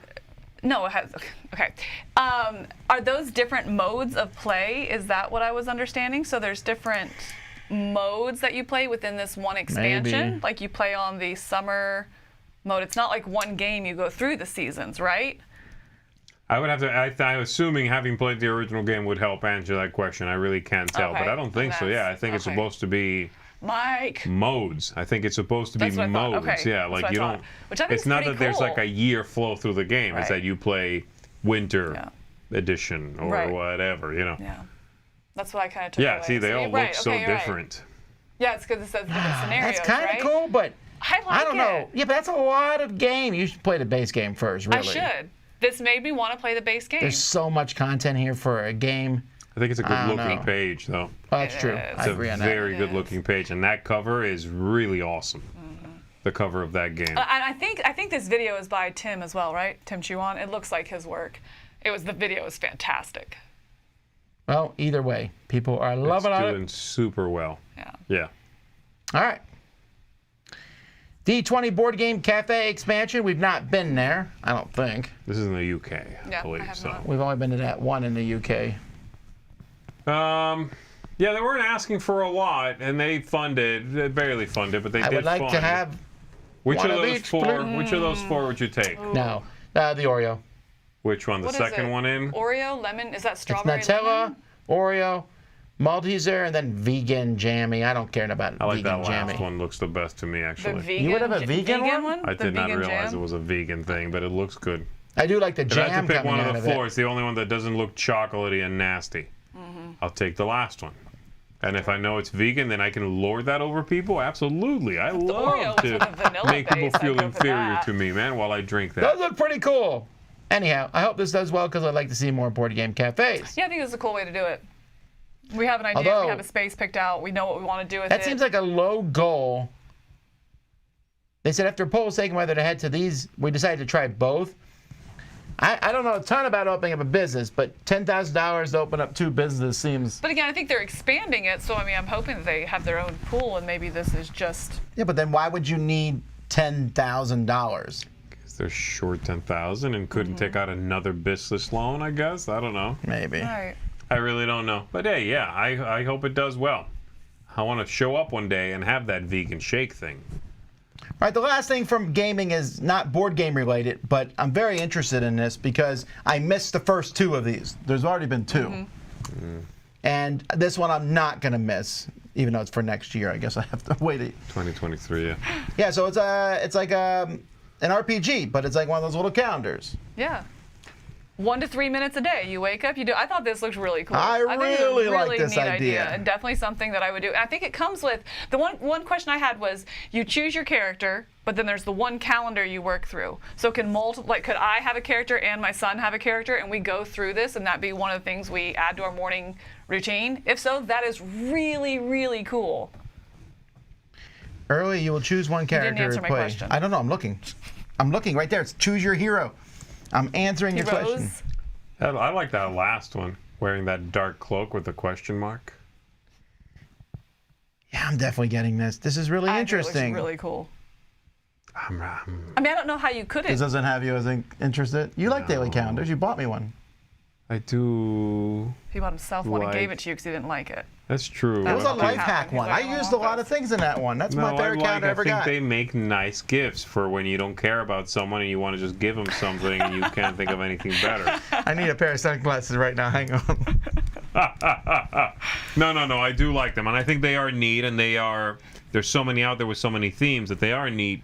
No, it has. Okay. Are those different modes of play? Is that what I was understanding? So there's different modes that you play within this one expansion. Maybe. Like you play on the summer mode. It's not like one game you go through the seasons, right? I would have to. I'm assuming having played the original game would help answer that question. I really can't tell, Okay, but I don't think so. Yeah, I think it's okay. supposed to be Mike. modes. I think it's supposed to be That's what I thought. modes. Okay, Yeah, that's like what I you thought. don't. Which I think It's is not pretty that there's like cool. a year flow through the game. It's Right. that you play winter Yeah. edition or Right. whatever. Yeah. That's what I kind of took Yeah. away. See, they So all you're look right. so Okay, you're right. different. Yeah, it's because it says different scenarios, That's kind of right? cool, but I like I don't know. it. Yeah, but that's a lot of game. You should play the base game first, really. I should. This made me want to play the base game. There's so much content here for a game. I think it's a I don't good-looking know. page, though. Oh, that's true. is. I It's a agree on that. very good-looking page, and that cover is really awesome. The cover of that game. And I think this video is by Tim as well, right? Tim Chuan. It looks like his work. The video is fantastic. Well, either way, people are loving It's on doing it. super well. Yeah. Yeah. All right. D20 Board Game Cafe expansion. We've not been there, I don't think. This is in the UK, Yeah, I believe. I have So. not. We've only been to that one in the UK. Yeah, they weren't asking for a lot, and they barely funded, but they I did would like fund. to have Which one of of those each, four? please. Which of those four would you take? no the Oreo. Which one? The What is second it? one in? Oreo, lemon. Is that It's strawberry? Nutella, lemon? Oreo, Malteser, and then vegan jammy. I don't care about I like vegan that jammy. last one. Looks the best to me, The actually. vegan. You would have a vegan one? I The did not vegan realize jam? it was a vegan thing, but it looks good. I do like the If I had jam to pick coming one out of of the four, it. it's the only one that doesn't look chocolatey and nasty. I'll take the last one. And if I know it's vegan, then I can lord that over people? Absolutely. I Oreo love was with a to vanilla make people base, I'd feel go for inferior that. to me, man, while I drink that. Those look pretty cool. Anyhow, I hope this does well because I'd like to see more board game cafes. Yeah, I think it's a cool way to do it. We have an idea. Although- we have a space picked out. We know what we want to do with That it. seems like a low goal. They said after a poll was taken whether to head to these, we decided to try both. I don't know a ton about opening up a business, but $10,000 to open up 2 businesses seems... But again, I think they're expanding it. So I mean, I'm hoping that they have their own pool, and maybe this is just. Yeah, but then why would you need $10,000? Because they're short 10,000 and couldn't take out another business loan, I guess. I don't know. Maybe. All right. I really don't know. But hey, yeah, I hope it does well. I want to show up one day and have that vegan shake thing. All right, the last thing from gaming is not board game related, but I'm very interested in this because I missed the first 2 of these. There's already been 2. And this one I'm not going to miss, even though it's for next year. I guess I have to wait. 2023, yeah. Yeah, so it's like an RPG, but it's like one of those little calendars. Yeah. 1 to 3 minutes a day. You wake up, you do. I thought this looked really cool. I think it's a really like really this neat idea. and definitely something that I would do. And I think it comes with the one question I had was you choose your character, but then there's the one calendar you work through. So could I have a character and my son have a character, and we go through this, and that be one of the things we add to our morning routine? If so, that is really, really cool. Early, you will choose one character didn't answer to my play. question. I don't know. I'm looking. I'm looking right there. It's choose your hero. I'm answering your question. Heroes. I like that last one, wearing that dark cloak with the question mark. Yeah, I'm definitely getting this. This is really I think it interesting. looks really cool. I'm I mean, I don't know how you couldn't. This doesn't have you as interested. You like daily calendars. You bought me one. I do. He bought himself one and Like- gave it to you because he didn't like it. That's true. It was a That's life what hack happened. one. He's I like, used a "Oh, lot of things in that one. That's my favorite calendar I ever think got. they make nice gifts for when you don't care about someone and you want to just give them something and you can't think of anything better. I need a pair of sunglasses right now. Hang on. No. I do like them, and I think they are neat, and there's so many out there with so many themes that they are a neat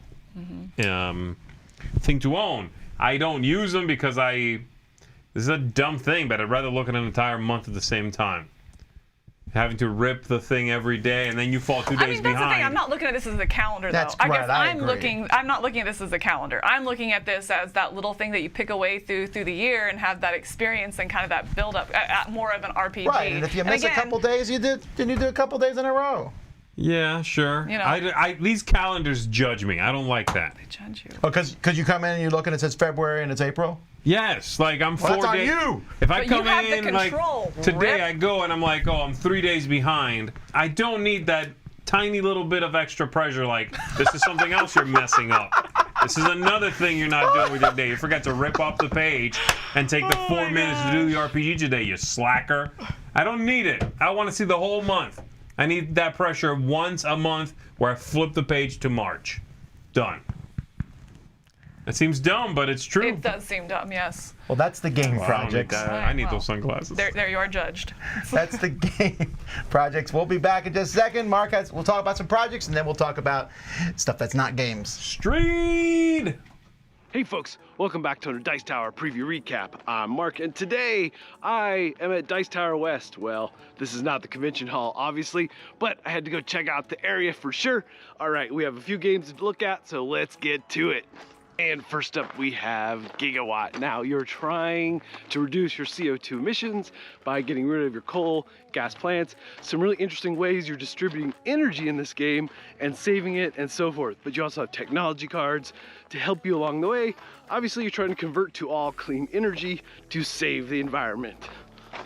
thing to own. I don't use them because this is a dumb thing, but I'd rather look at an entire month at the same time. having to rip the thing every day, and then you fall 2 days I mean, that's behind. the thing. I'm not looking at this as a calendar, though. That's I guess right, I I'm agree. I'm not looking at this as a calendar. I'm looking at this as that little thing that you pick away through the year and have that experience and kind of that build up, more of an RPG. Right, and if you miss a couple days, you do a couple days in a row. Yeah, sure. You know. These calendars judge me. I don't like that. They judge you. Oh, because you come in and you look and it says February and it's April? Yes, like I'm Well, 4 that's on days. you. If I But come you have the in like control, today, Rip. I go and I'm like, oh, I'm 3 days behind. I don't need that tiny little bit of extra pressure. Like this is something else you're messing up. This is another thing you're not doing with your day. You forgot to rip off the page and take the 4 minutes to do the RPG today. You slacker. I don't need it. I want to see the whole month. I need that pressure once a month where I flip the page to March. Done. It seems dumb, but it's true. It does seem dumb, yes. Well, that's the game Well, I don't need projects. that. I need Well, those sunglasses. There you are judged. That's the game projects. We'll be back in just a second. We'll talk about some projects, and then we'll talk about stuff that's not games. Streed! Hey folks, welcome back to another Dice Tower preview recap. I'm Mark, and today I am at Dice Tower West. Well, this is not the convention hall, obviously, but I had to go check out the area for sure. All right, we have a few games to look at, so let's get to it. And first up, we have Gigawatt. Now, you're trying to reduce your CO2 emissions by getting rid of your coal, gas plants, some really interesting ways you're distributing energy in this game and saving it and so forth. But you also have technology cards to help you along the way. Obviously, you're trying to convert to all clean energy to save the environment.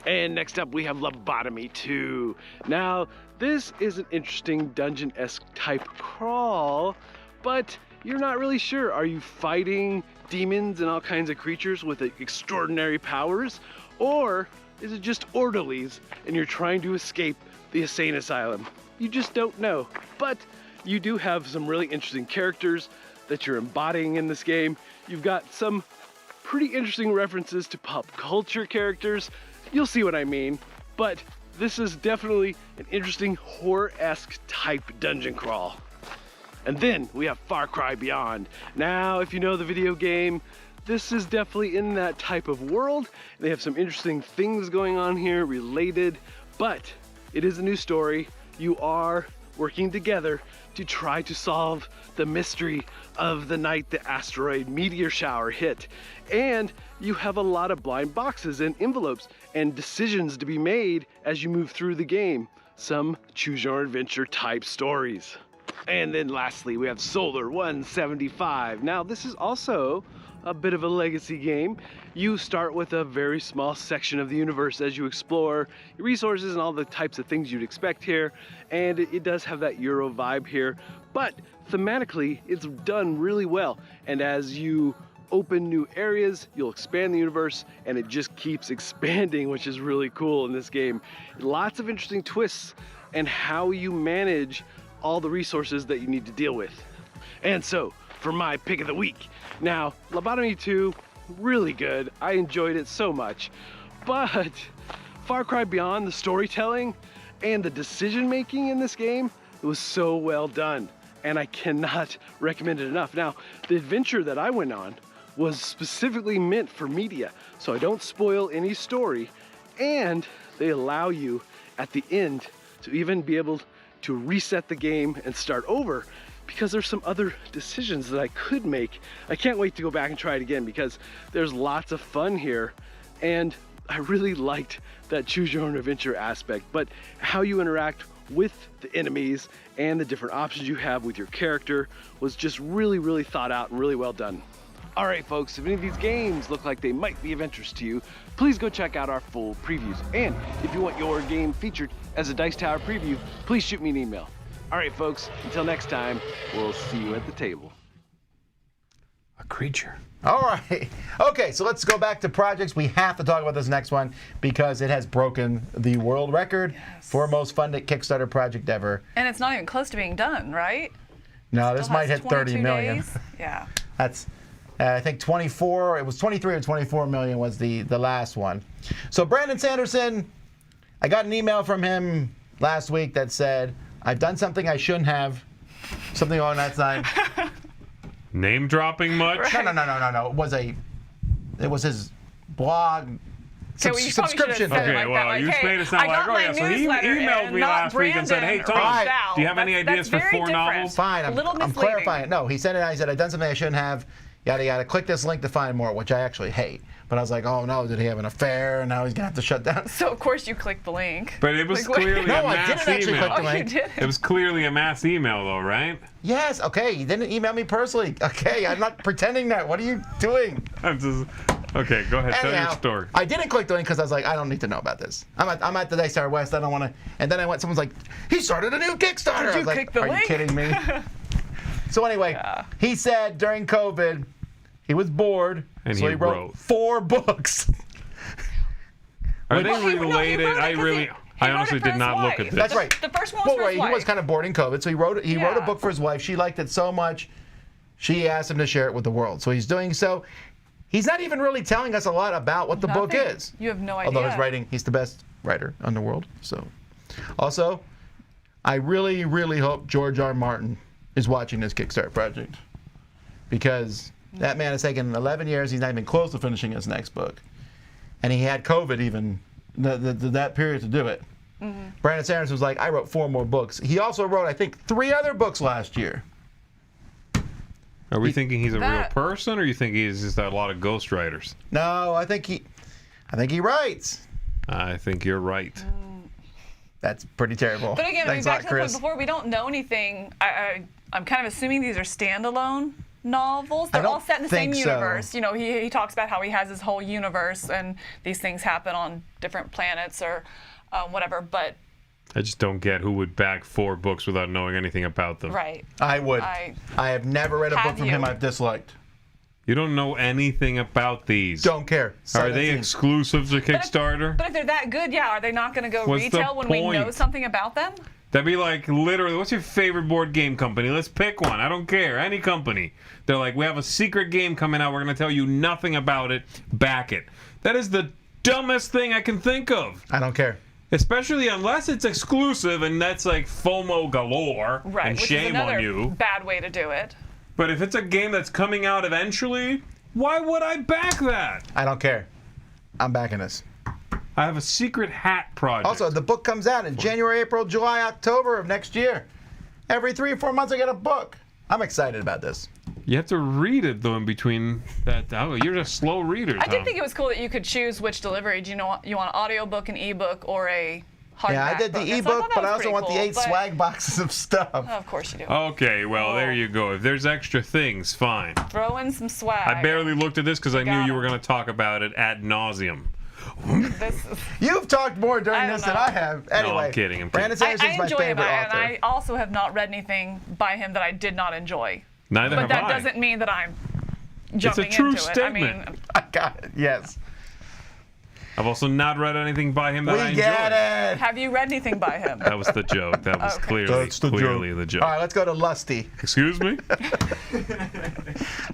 And next up, we have Lobotamy 2. Now, this is an interesting dungeon-esque type crawl, but you're not really sure. Are you fighting demons and all kinds of creatures with extraordinary powers? Or is it just orderlies and you're trying to escape the insane asylum? You just don't know. But you do have some really interesting characters that you're embodying in this game. You've got some pretty interesting references to pop culture characters. You'll see what I mean. But this is definitely an interesting horror-esque type dungeon crawl. And then we have Far Cry Beyond. Now, if you know the video game, this is definitely in that type of world. They have some interesting things going on here related, but it is a new story. You are working together to try to solve the mystery of the night the asteroid meteor shower hit. And you have a lot of blind boxes and envelopes and decisions to be made as you move through the game. Some choose your own adventure type stories. And then lastly, we have Solar 175. Now, this is also a bit of a legacy game. You start with a very small section of the universe as you explore your resources and all the types of things you'd expect here. And it does have that Euro vibe here, but thematically, it's done really well. And as you open new areas, you'll expand the universe, and it just keeps expanding, which is really cool in this game. Lots of interesting twists and how you manage all the resources that you need to deal with. And so, for my pick of the week. Now, Lobotamy 2, really good. I enjoyed it so much. But Far Cry Beyond, the storytelling and the decision making in this game, it was so well done. And I cannot recommend it enough. Now, the adventure that I went on was specifically meant for media, so I don't spoil any story. And they allow you at the end to even be able to reset the game and start over, because there's some other decisions that I could make. I can't wait to go back and try it again because there's lots of fun here, and I really liked that choose your own adventure aspect. But how you interact with the enemies and the different options you have with your character was just really, really thought out and really well done. All right, folks, if any of these games look like they might be of interest to you, please go check out our full previews. And if you want your game featured as a Dice Tower preview, please shoot me an email. All right, folks, until next time, we'll see you at the table. A creature. All right. Okay, so let's go back to projects. We have to talk about this next one because it has broken the world record for most funded Kickstarter project ever. And it's not even close to being done, right? No, this Still might has hit 30 22 million. days. Yeah. That's, I think 24, it was 23 or 24 million was the last one. So Brandon Sanderson, I got an email from him last week that said, I've done something I shouldn't have, something on that side. Name dropping much? No. It was his blog Okay, well, you probably should have subscription. said it Okay, like well, that, like, you hey, made it sound I like, got oh my yeah, so he newsletter emailed and me not last week and said, hey, Brandon or Tom, Val. do you have any That's ideas for very 4 different. novels? Fine, A little I'm misleading. clarifying. No, he sent it out. He said, I've done something I shouldn't have. Yada, yada. Click this link to find more, which I actually hate. But I was like, oh no, did he have an affair? And now he's going to have to shut down. So, of course, you clicked the link. But it was Like, clearly No, a I mass didn't actually email. click the Oh, you link. did? It was clearly a mass email, though, right? Yes, okay. You didn't email me personally. Okay, I'm not pretending that. What are you doing? I'm just okay. Go ahead, tell your Anyhow, story. I didn't click the link because I was like, I don't need to know about this. I'm at the Dice Tower West. I don't want to. And then I went. Someone's like, he started a new Kickstarter. Did I you was like, click the are link? you kidding me? So anyway, he said during COVID, he was bored, And so he he wrote wrote. 4 books. Are they Well, he- no, he related? wrote it I 'cause really, he I wrote honestly it for did his not look at wife. this. That's right. The first one was Well, for his right, he was wife. kind of bored in COVID, so he wrote a Yeah. book for his wife. She liked it so much, she asked him to share it with the world. So he's doing so. He's not even really telling us a lot about what the book Nothing. is. You have no idea. Although his writing, he's the best writer in the world. So, also, I really, really hope George R. Martin is watching this Kickstarter project, because that man has taken 11 years. He's not even close to finishing his next book, and he had COVID even that period to do it. Brandon Sanderson was like, I wrote 4 more books. He also wrote, I think, 3 other books last year. Are we thinking he's a real That- person, or you think he's just a lot of ghostwriters? No, I think he writes. I think you're right. That's pretty terrible. But again, Thanks a back lot, to the point Chris. before, we don't know anything. I'm kind of assuming these are standalone novels. They're don't all set in the same think so. universe. You know, he talks about how he has his whole universe and these things happen on different planets or whatever. But I just don't get who would back 4 books without knowing anything about them. right, I would. I- I have never read a book Have from you? him I've disliked. You don't know anything about these. Don't care. Are they 17. exclusive to Kickstarter? But if they're that good, yeah, are they not going to go What's the retail when we know point? something about them? That'd be like literally, what's your favorite board game company? Let's pick one. I don't care. Any company. They're like, we have a secret game coming out. We're going to tell you nothing about it. Back it. That is the dumbest thing I can think of. I don't care. Especially unless it's exclusive and that's like FOMO galore. Right, And which shame is another on you. bad way to do it. But if it's a game that's coming out eventually, why would I back that? I don't care. I'm backing this. I have a secret hat project. Also, the book comes out in January, April, July, October of next year. Every 3 or 4 months, I get a book. I'm excited about this. You have to read it though in between that. Oh, you're a slow reader. I did Tom. think it was cool that you could choose which delivery. Do you want an audiobook, an ebook, or a hardback Yeah, I did the book? And so I ebook, thought that but I was also pretty want the cool, 8 but- swag boxes of stuff. Of course you do. Okay, well, there you go. If there's extra things, fine. Throw in some swag. I barely looked at this because I knew Got you it. were going to talk about it ad nauseum. This is, You've talked more during I don't this than know. I have. Anyway, I'm kidding, I'm kidding. Brandon Sanderson's I my enjoy him, favorite and author. I also have not read anything by him that I did not enjoy. Neither But have that I. doesn't mean that I'm jumping true into it. I statement. mean, I got it. Yes. I've also not read anything by him that I We enjoy. get it. have you read anything by him? That was the joke. That was Okay. clearly the joke. All right, let's go to Lusty. Excuse me?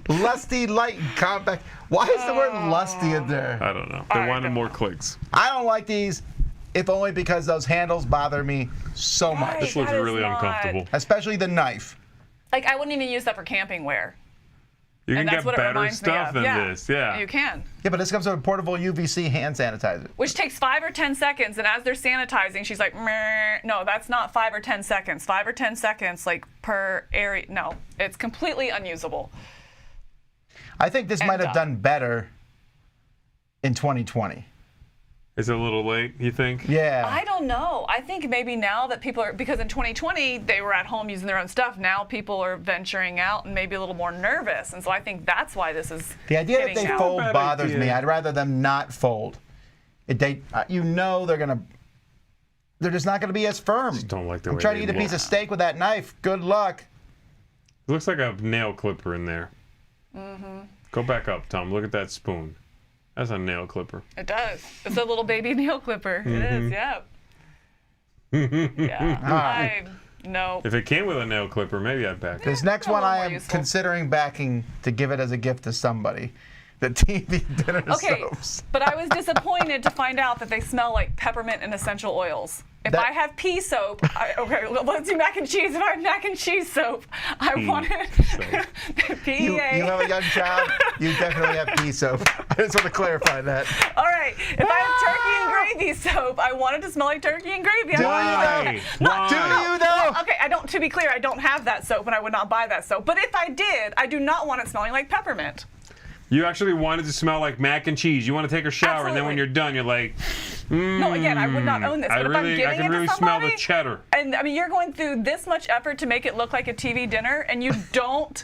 Lusty, light, and compact. Why is the word lusty in there? I don't know. They I wanted don't more know. clicks. I don't like these, if only because those handles bother me so much. Right. This looks That is really not- uncomfortable. Especially the knife. Like, I wouldn't even use that for camping wear. You can And that's get what it better reminds me stuff of. than Yeah. this. Yeah. You can. Yeah, but this comes with a portable UVC hand sanitizer. Which takes 5 or 10 seconds, and as they're sanitizing, she's like, "Meh." No, that's not 5 or 10 seconds. 5 or 10 seconds, like, per area. No, it's completely unusable. I think this And might have dumb. done better in 2020. Is it a little late, you think? Yeah. I don't know. I think maybe now that people are, because in 2020, they were at home using their own stuff. Now people are venturing out and maybe a little more nervous. And so I think that's why this is The idea that hitting they now. fold Bad bothers idea. me. I'd rather them not fold. You know they're just not gonna be as firm. don't like the I'm way trying they to eat a piece look. of steak with that knife. Good luck. It looks like a nail clipper in there. Mm-hmm. Go back up, Tom. Look at that spoon. That's a nail clipper. It does. It's a little baby nail clipper. It is, yeah. Yeah. No. If it came with a nail clipper, maybe I'd back it. This next a one little I more am useful. considering backing to give it as a gift to somebody. The TV dinner Okay, soaps. but I was disappointed to find out that they smell like peppermint and essential oils. If I have pea soap, okay, let's do mac and cheese. If I have mac and cheese soap, I want it. PEA. You have a young child, you definitely have pea soap. I just want to clarify that. All right. If I have turkey and gravy soap, I want it to smell like turkey and gravy. Do you Why? though? Do you though? Okay, to be clear, I don't have that soap and I would not buy that soap. But if I did, I do not want it smelling like peppermint. You actually want it to smell like mac and cheese. You want to take a shower, and then when you're done, you're like, No, again, I would not own this. But if I'm giving I can it really to smell somebody, the cheddar. And I mean, you're going through this much effort to make it look like a TV dinner, and you don't,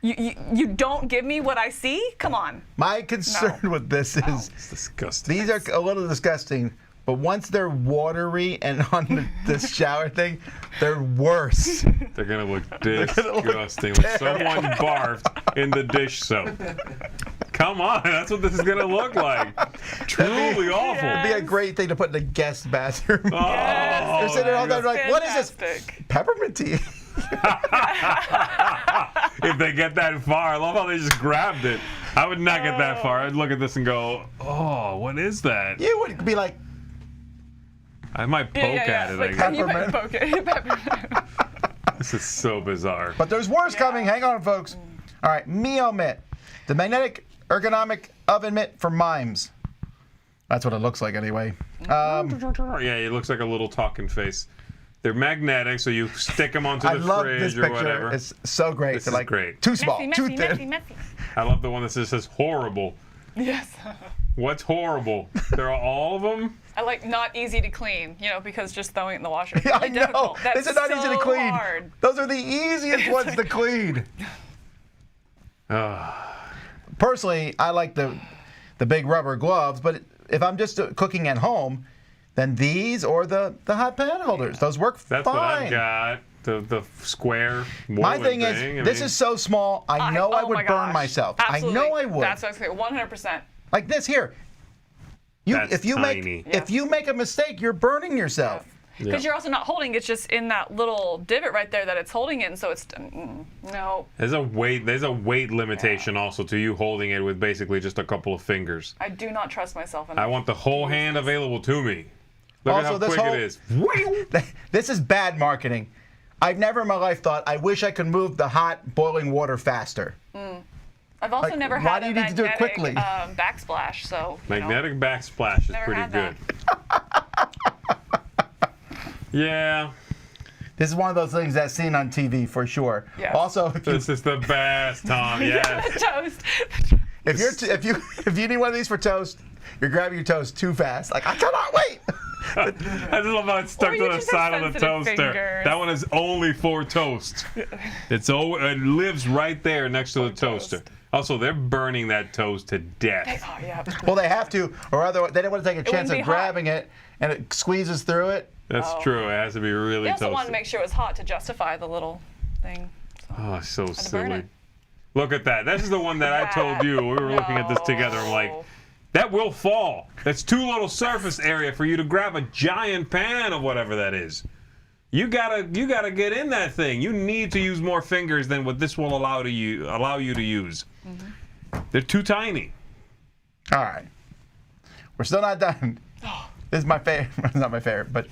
you don't give me what I see? Come on. My concern with this is It's disgusting. these are a little disgusting, but once they're watery and on the shower thing, they're worse. They're gonna look disgusting. Like someone barfed in the dish soap. Come on, that's what this is gonna look like. Truly awful. It'd be a great thing to put in the guest bathroom. Oh, They're sitting all there like, what is this? Fantastic. Peppermint tea. if they get that far, I love how they just grabbed it. I would not get that far. I'd look at this and go, oh, what is that? You would be like, I might poke at it. Like, I guess. you might poke it. Peppermint. This is so bizarre. but there's worse coming. Hang on, folks. All right, MeoMit, the magnetic ergonomic oven mitt for mimes. That's what it looks like anyway. Yeah, it looks like a little talking face. They're magnetic, so you stick them onto I the love this fridge or picture. whatever. It's so great. This They're is like great. too small, Messy, too messy, thin. messy, messy. I love the one that says horrible. Yes. What's horrible? There are all of them? I like not easy to clean, just throwing it in the washer. It's Yeah, really I know. difficult. That's This is not easy to so clean. hard. Those are the easiest ones to clean. Personally, I like the big rubber gloves, but if I'm just cooking at home, then these or the hot pan holders, those work That's fine. what I've got. The square My Waterline thing is, this is so small, I know I oh would my burn gosh. myself. Absolutely. I know I would. That's what I was saying. 100%. Like this here. That's if you tiny. make a mistake, you're burning yourself. Because you're also not holding it's just in that little divot right there that it's holding it, and so it's no. There's a weight limitation also to you holding it with basically just a couple of fingers. I do not trust myself enough. I want the whole hand available to me. Look Also, at this how quick whole- it is. This is bad marketing. I've never in my life thought, I wish I could move the hot boiling water faster. I've also Like, never why had do a you need to do it magnetic quickly? backsplash, so Magnetic backsplash is Never pretty had good. that. Yeah. This is one of those things that's seen on TV for sure. Yes. Also, This is the best, Tom. Yes. toast. if you need one of these for toast, you're grabbing your toast too fast. Like, I cannot wait. I just love how it's stuck Or to you the just have side of the sensitive toaster. fingers. That one is only for toast. It lives right there next to the toaster. toast. Also, they're burning that toast to death. Oh yeah. Well, they have to, or otherwise they don't want to take a chance wouldn't be of hot. grabbing it and it squeezes through it. That's true. It has to be really They also toasted. wanted to make sure it was hot to justify the little thing. So. Oh, so to burn silly. it. Look at that. This is the one that I told you. We were looking at this together. I'm like, No. that will fall. That's too little surface area for you to grab a giant pan of whatever that is. You gotta get in that thing. You need to use more fingers than what this will allow you to use. They're too tiny. All right. We're still not done. This is my favorite. It's not my favorite, but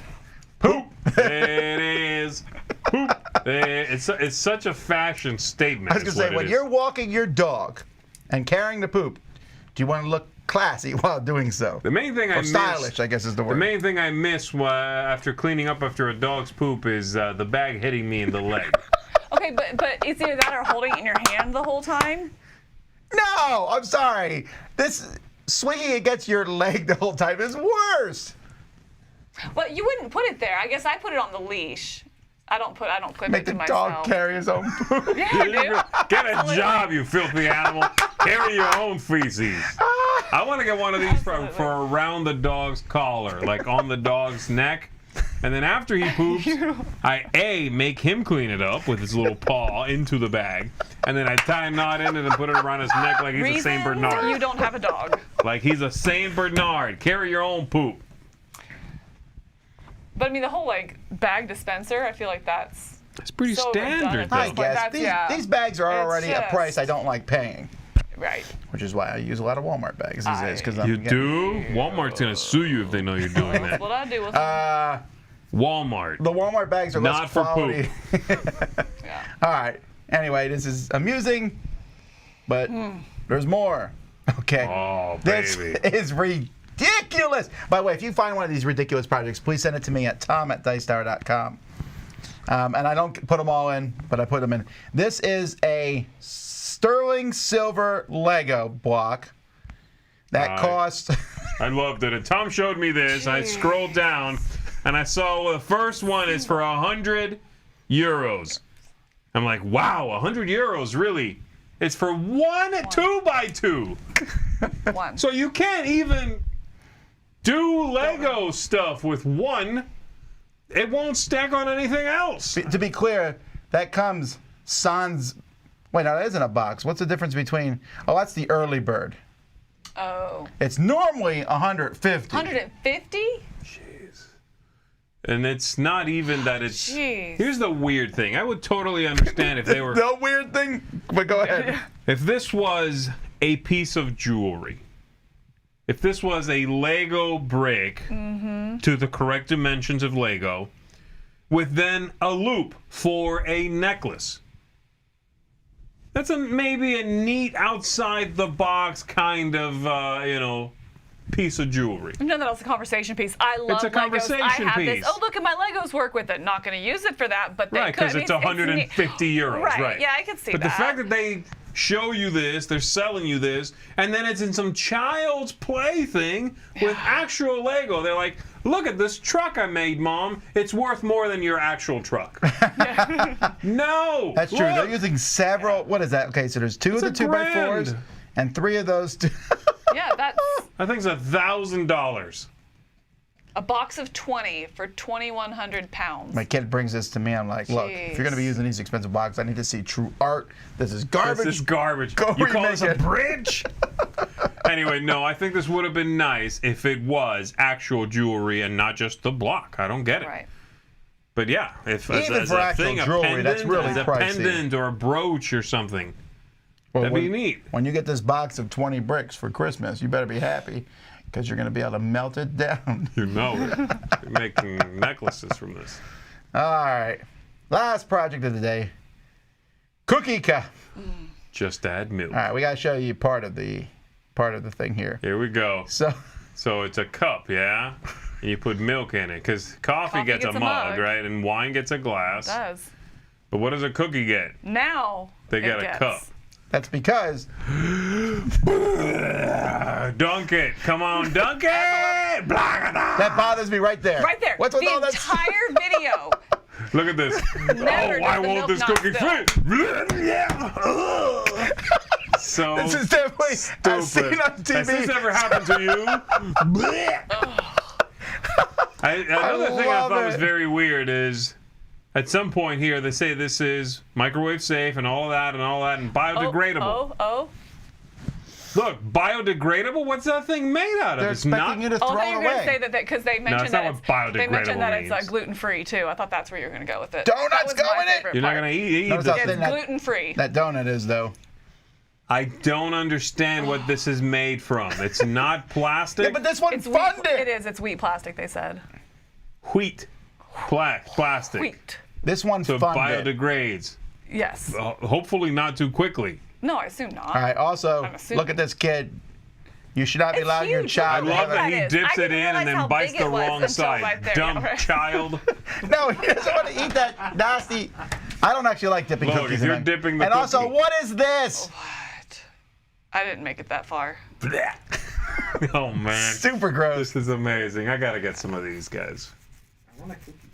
poop. It is. Poop. It's such a fashion statement. I was going to say, when you're walking your dog and carrying the poop, do you want to look classy while doing so? the main thing I Or miss, stylish, I guess is the word. The main thing I miss after cleaning up after a dog's poop is the bag hitting me in the leg. Okay, but it's either that or holding it in your hand the whole time. No, I'm sorry. This swinging against your leg the whole time is worse. But you wouldn't put it there. I guess I put it on the leash. I don't clip Make it to the myself. dog carry his own poop. Yeah, I do. Get a job, you filthy animal. Carry your own feces. I want to get one of these for around the dog's collar, like on the dog's neck. And then after he poops, I make him clean it up with his little paw into the bag. And then I tie a knot in it and put it around his neck like he's a Saint Reason Bernard. you don't have a dog. Like he's a Saint Bernard. Carry your own poop. But I mean, the whole bag dispenser. I feel like that's It's pretty so standard, redundant. though. I Like, guess. that's- These, yeah. these bags are It's already a price I just- don't like paying, right. which is why I use a lot of Walmart bags these days. Because You do? Walmart's going to sue you if they know you're doing That's that. what I do with Uh, Walmart. The Walmart bags are Not less for quality. Yeah. All right. Anyway, this is amusing, but there's more. Okay. Oh, This baby. is ridiculous. By the way, if you find one of these ridiculous projects, please send it to me at tom@dicetower.com. And I don't put them all in, but I put them in. This is a sterling silver Lego block that cost. I loved it. And Tom showed me this. I scrolled down, and I saw the first one is for 100 euros. I'm like, wow, 100 euros, really? It's for one 2x2. One. So you can't even do Lego stuff with one. It won't stack on anything else. To be clear, that comes sans. Wait, no, that isn't a box. What's the difference between? Oh, that's the early bird. Oh. It's normally 150. 150? And it's not even that it's. Jeez. Here's the weird thing. I would totally understand if they were. No weird thing, but go ahead. If this was a piece of jewelry, if this was a Lego brick to the correct dimensions of Lego, with then a loop for a necklace, that's maybe a neat outside the box kind of piece of jewelry. No, that was a conversation piece. I love It's a conversation Legos. I have piece. this. Oh, look at my Legos work with it. Not going to use it for that, but they Right, could. because it's neat. 150 euros. Right. Yeah, I can see But that. the fact that they show you this, they're selling you this, and then it's in some child's play thing with actual Lego. They're like, look at this truck I made, Mom. It's worth more than your actual truck. No. That's true. They're using several. What is that? Okay, so there's two of the It's a 2x4s grand. and 3 of those. Yeah, that's I think it's $1,000. a box of 20 for 2,100 pounds. My kid brings this to me. I'm like, look, if you're going to be using these expensive boxes, I need to see true art. This is garbage. This is garbage. Go You call remake this a it. bridge? Anyway, no, I think this would have been nice if it was actual jewelry and not just the block. I don't get it. Right. But yeah, if Even as for a actual thing, jewelry, a that's pendant, really as a pricey. pendant or a brooch or something. Well, That'd be neat. When you get this box of 20 bricks for Christmas, you better be happy because you're going to be able to melt it down. You know it. You're making necklaces from this. All right. Last project of the day. Cookie cup. Just add milk. All right, we got to show you part of the thing here. Here we go. So it's a cup, yeah? And you put milk in it because coffee gets a mug, right? And wine gets a glass. It does. But what does a cookie get? Now They it get a gets. cup. that's because Dunk it. Come on, dunk it. that bothers me right there. Right there. What's with the all that? entire video. Look at this. Never Why does the won't milk this not cookie spill. fit? So This is definitely I've seen stupid. on TV. Has this ever happened to you? Another thing I love thought was it. very weird is at some point here they say this is microwave safe and all that and biodegradable. Oh. Look, biodegradable? What's that thing made out of? They're It's expecting not. you to Oh, throw I thought it you were going to say away. that because they mentioned it's not that what they mentioned that biodegradable it's means. gluten-free too. I thought that's where you were going to go with it. Donuts That was go my in it? favorite You're not part. going to eat Notice this. how It's thin that- gluten-free. That donut is though. I don't understand what this is made from. It's not plastic. Yeah, but this one It's funded. wheat. It is. It's wheat plastic. They said. Wheat. Plastic. Wheat. This one So it funded. biodegrades. Yes. Hopefully not too quickly. No, I assume not. All right. Also, I'm assuming. look at this kid. You should not be It's allowing your huge. child. I to love have that that he is. dips I it didn't in and realize then how bites big the it was wrong until side. right there. Dumb Yeah, right. child. No, he doesn't want to eat that nasty. I don't actually like dipping Look, cookies if in you're them. dipping the And also, cookie- what is this? What? I didn't make it that far. Oh man, Super gross. this is amazing. I gotta get some of these guys.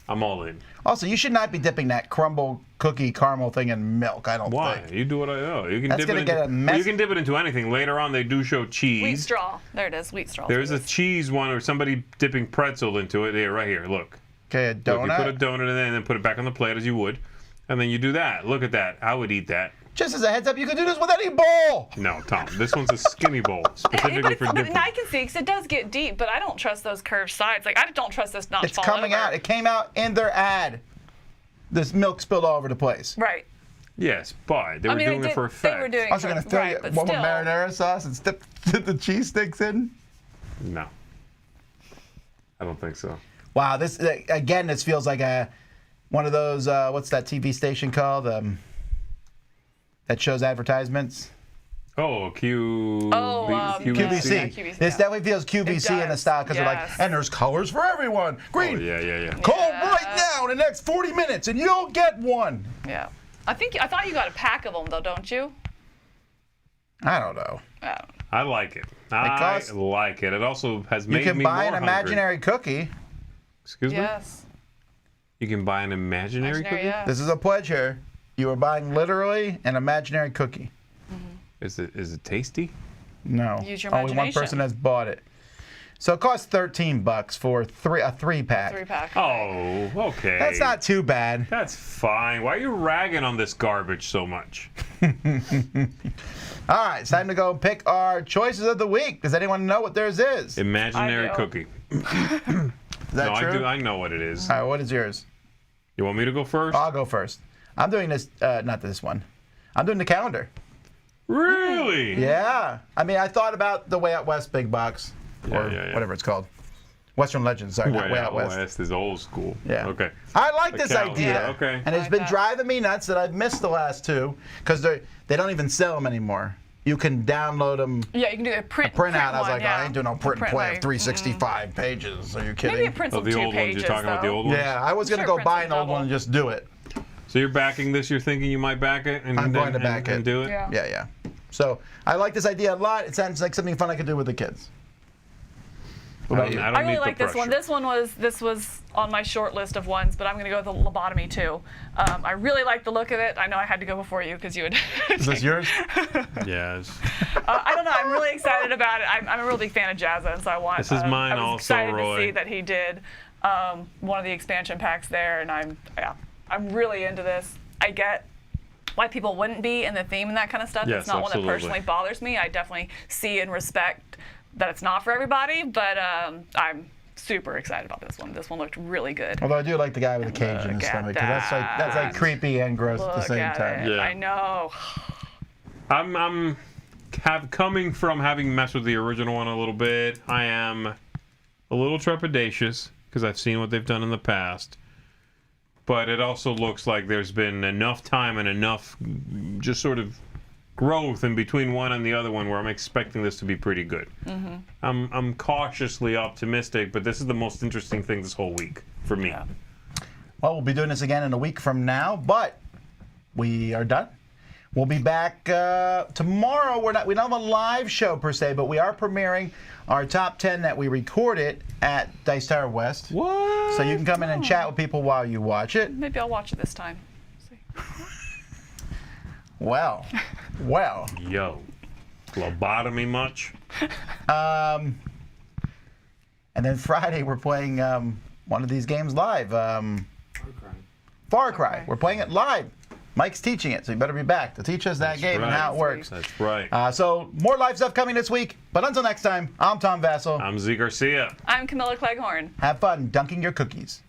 I'm all in. Also, you should not be dipping that crumble cookie caramel thing in milk. I don't Why? think. You do what I know. You can That's dip gonna it get a into, mess- you can dip it into anything. Later on, they do show Wheat cheese. straw. There it is. Wheat straw. There's a cheese one or somebody dipping pretzel into it. Here, right here. Look. Okay, a Look, you put a donut. donut in there and then put it back on the plate as you would, and then you do that. Look at that. I would eat that. Just as a heads up, you can do this with any bowl. No, Tom. This one's a skinny bowl specifically for But dipping. I can see because it does get deep, but I don't trust those curved sides. Like I don't trust this not It's fall coming over. out. It came out in their ad. This milk spilled all over the place. Right. Yes, but they were I mean, doing it for effect. They were doing Also, gonna for- fill right, you but one with still. marinara sauce and dip the cheese sticks in. No. I don't think so. Wow, this again. This feels like one of those. What's that TV station called? That shows advertisements. Oh, QVC. QVC. Yeah, QVC. This definitely feels QVC in the style because they're like, Yes. and there's colors for everyone. Green. Oh, yeah. Call right now in the next 40 minutes and you'll get one. Yeah. I thought you got a pack of them though, don't you? I don't know. I like it. I like it. It also has made me You can more buy an hungry. imaginary cookie. Excuse me? Yes. You can buy an imaginary cookie? Yeah. This is a pledge here. You are buying literally an imaginary cookie. Is it tasty? No. Use your Only one imagination. person has bought it. So it costs $13 for a 3-pack. 3-pack. Oh, okay. That's not too bad. That's fine. Why are you ragging on this garbage so much? All right, it's time to go pick our choices of the week. Does anyone know what theirs is? Imaginary I do. cookie. Is that No, true? I do. I know what it is. All right, what is yours? You want me to go first? I'll go first. I'm doing this, not this one. I'm doing the calendar. Really? Yeah. I mean, I thought about the Way Out West big box, or yeah. whatever it's called. Western Legends, sorry, not Way Out West. West is old school. Yeah. Okay. I like The this calendar, idea. okay. And it's like been that. driving me nuts that I've missed the last two because they don't even sell them anymore. You can download them. Yeah, you can do a print Printout. I was one, like, yeah. I ain't doing no print and play of like- 365 pages. Are you kidding? Maybe it prints Oh, on the 2 old pages, ones. You're talking about the though. old ones? Yeah, I was going to Sure, go buy prints an on old one and double. just do it. So you're backing this? You're thinking you might back it? And I'm going to and- back it. and do it? Yeah. Yeah. So I like this idea a lot. It sounds like something fun I could do with the kids. What about you? I don't I really need like the this one. pressure. This was on my short list of ones, but I'm going to go with the Lobotamy too. I really like the look of it. I know I had to go before you because you had. Is this yours? Yes. I don't know. I'm really excited about it. I'm a real big fan of Jazza, and so I want. This is mine I was also, excited Roy. to see that he did one of the expansion packs there, and I'm really into this. I get why people wouldn't be in the theme and that kind of stuff. Yes, It's not one absolutely. that personally bothers me. I definitely see and respect that it's not for everybody, but I'm super excited about this one. This one looked really good. Although I do like the guy with the cage in his Look at stomach because that's like that. creepy and gross at the Look same at time. it. Yeah. I know. I'm coming from having messed with the original one a little bit. I am a little trepidatious because I've seen what they've done in the past. But it also looks like there's been enough time and enough just sort of growth in between one and the other one where I'm expecting this to be pretty good. Mm-hmm. I'm cautiously optimistic, but this is the most interesting thing this whole week for me. Yeah. Well, we'll be doing this again in a week from now, but we are done. We'll be back tomorrow. We don't have a live show per se, but we are premiering our top 10 that we recorded at Dice Tower West. What? So you can come in and chat with people while you watch it. Maybe I'll watch it this time. See. Well. Yo. Lobotamy much? And then Friday we're playing one of these games live. Far Cry. We're playing it live. Mike's teaching it, so you better be back to teach us that game and how it works. That's right. So more live stuff coming this week. But until next time, I'm Tom Vassell. I'm Z Garcia. I'm Camilla Cleghorn. Have fun dunking your cookies.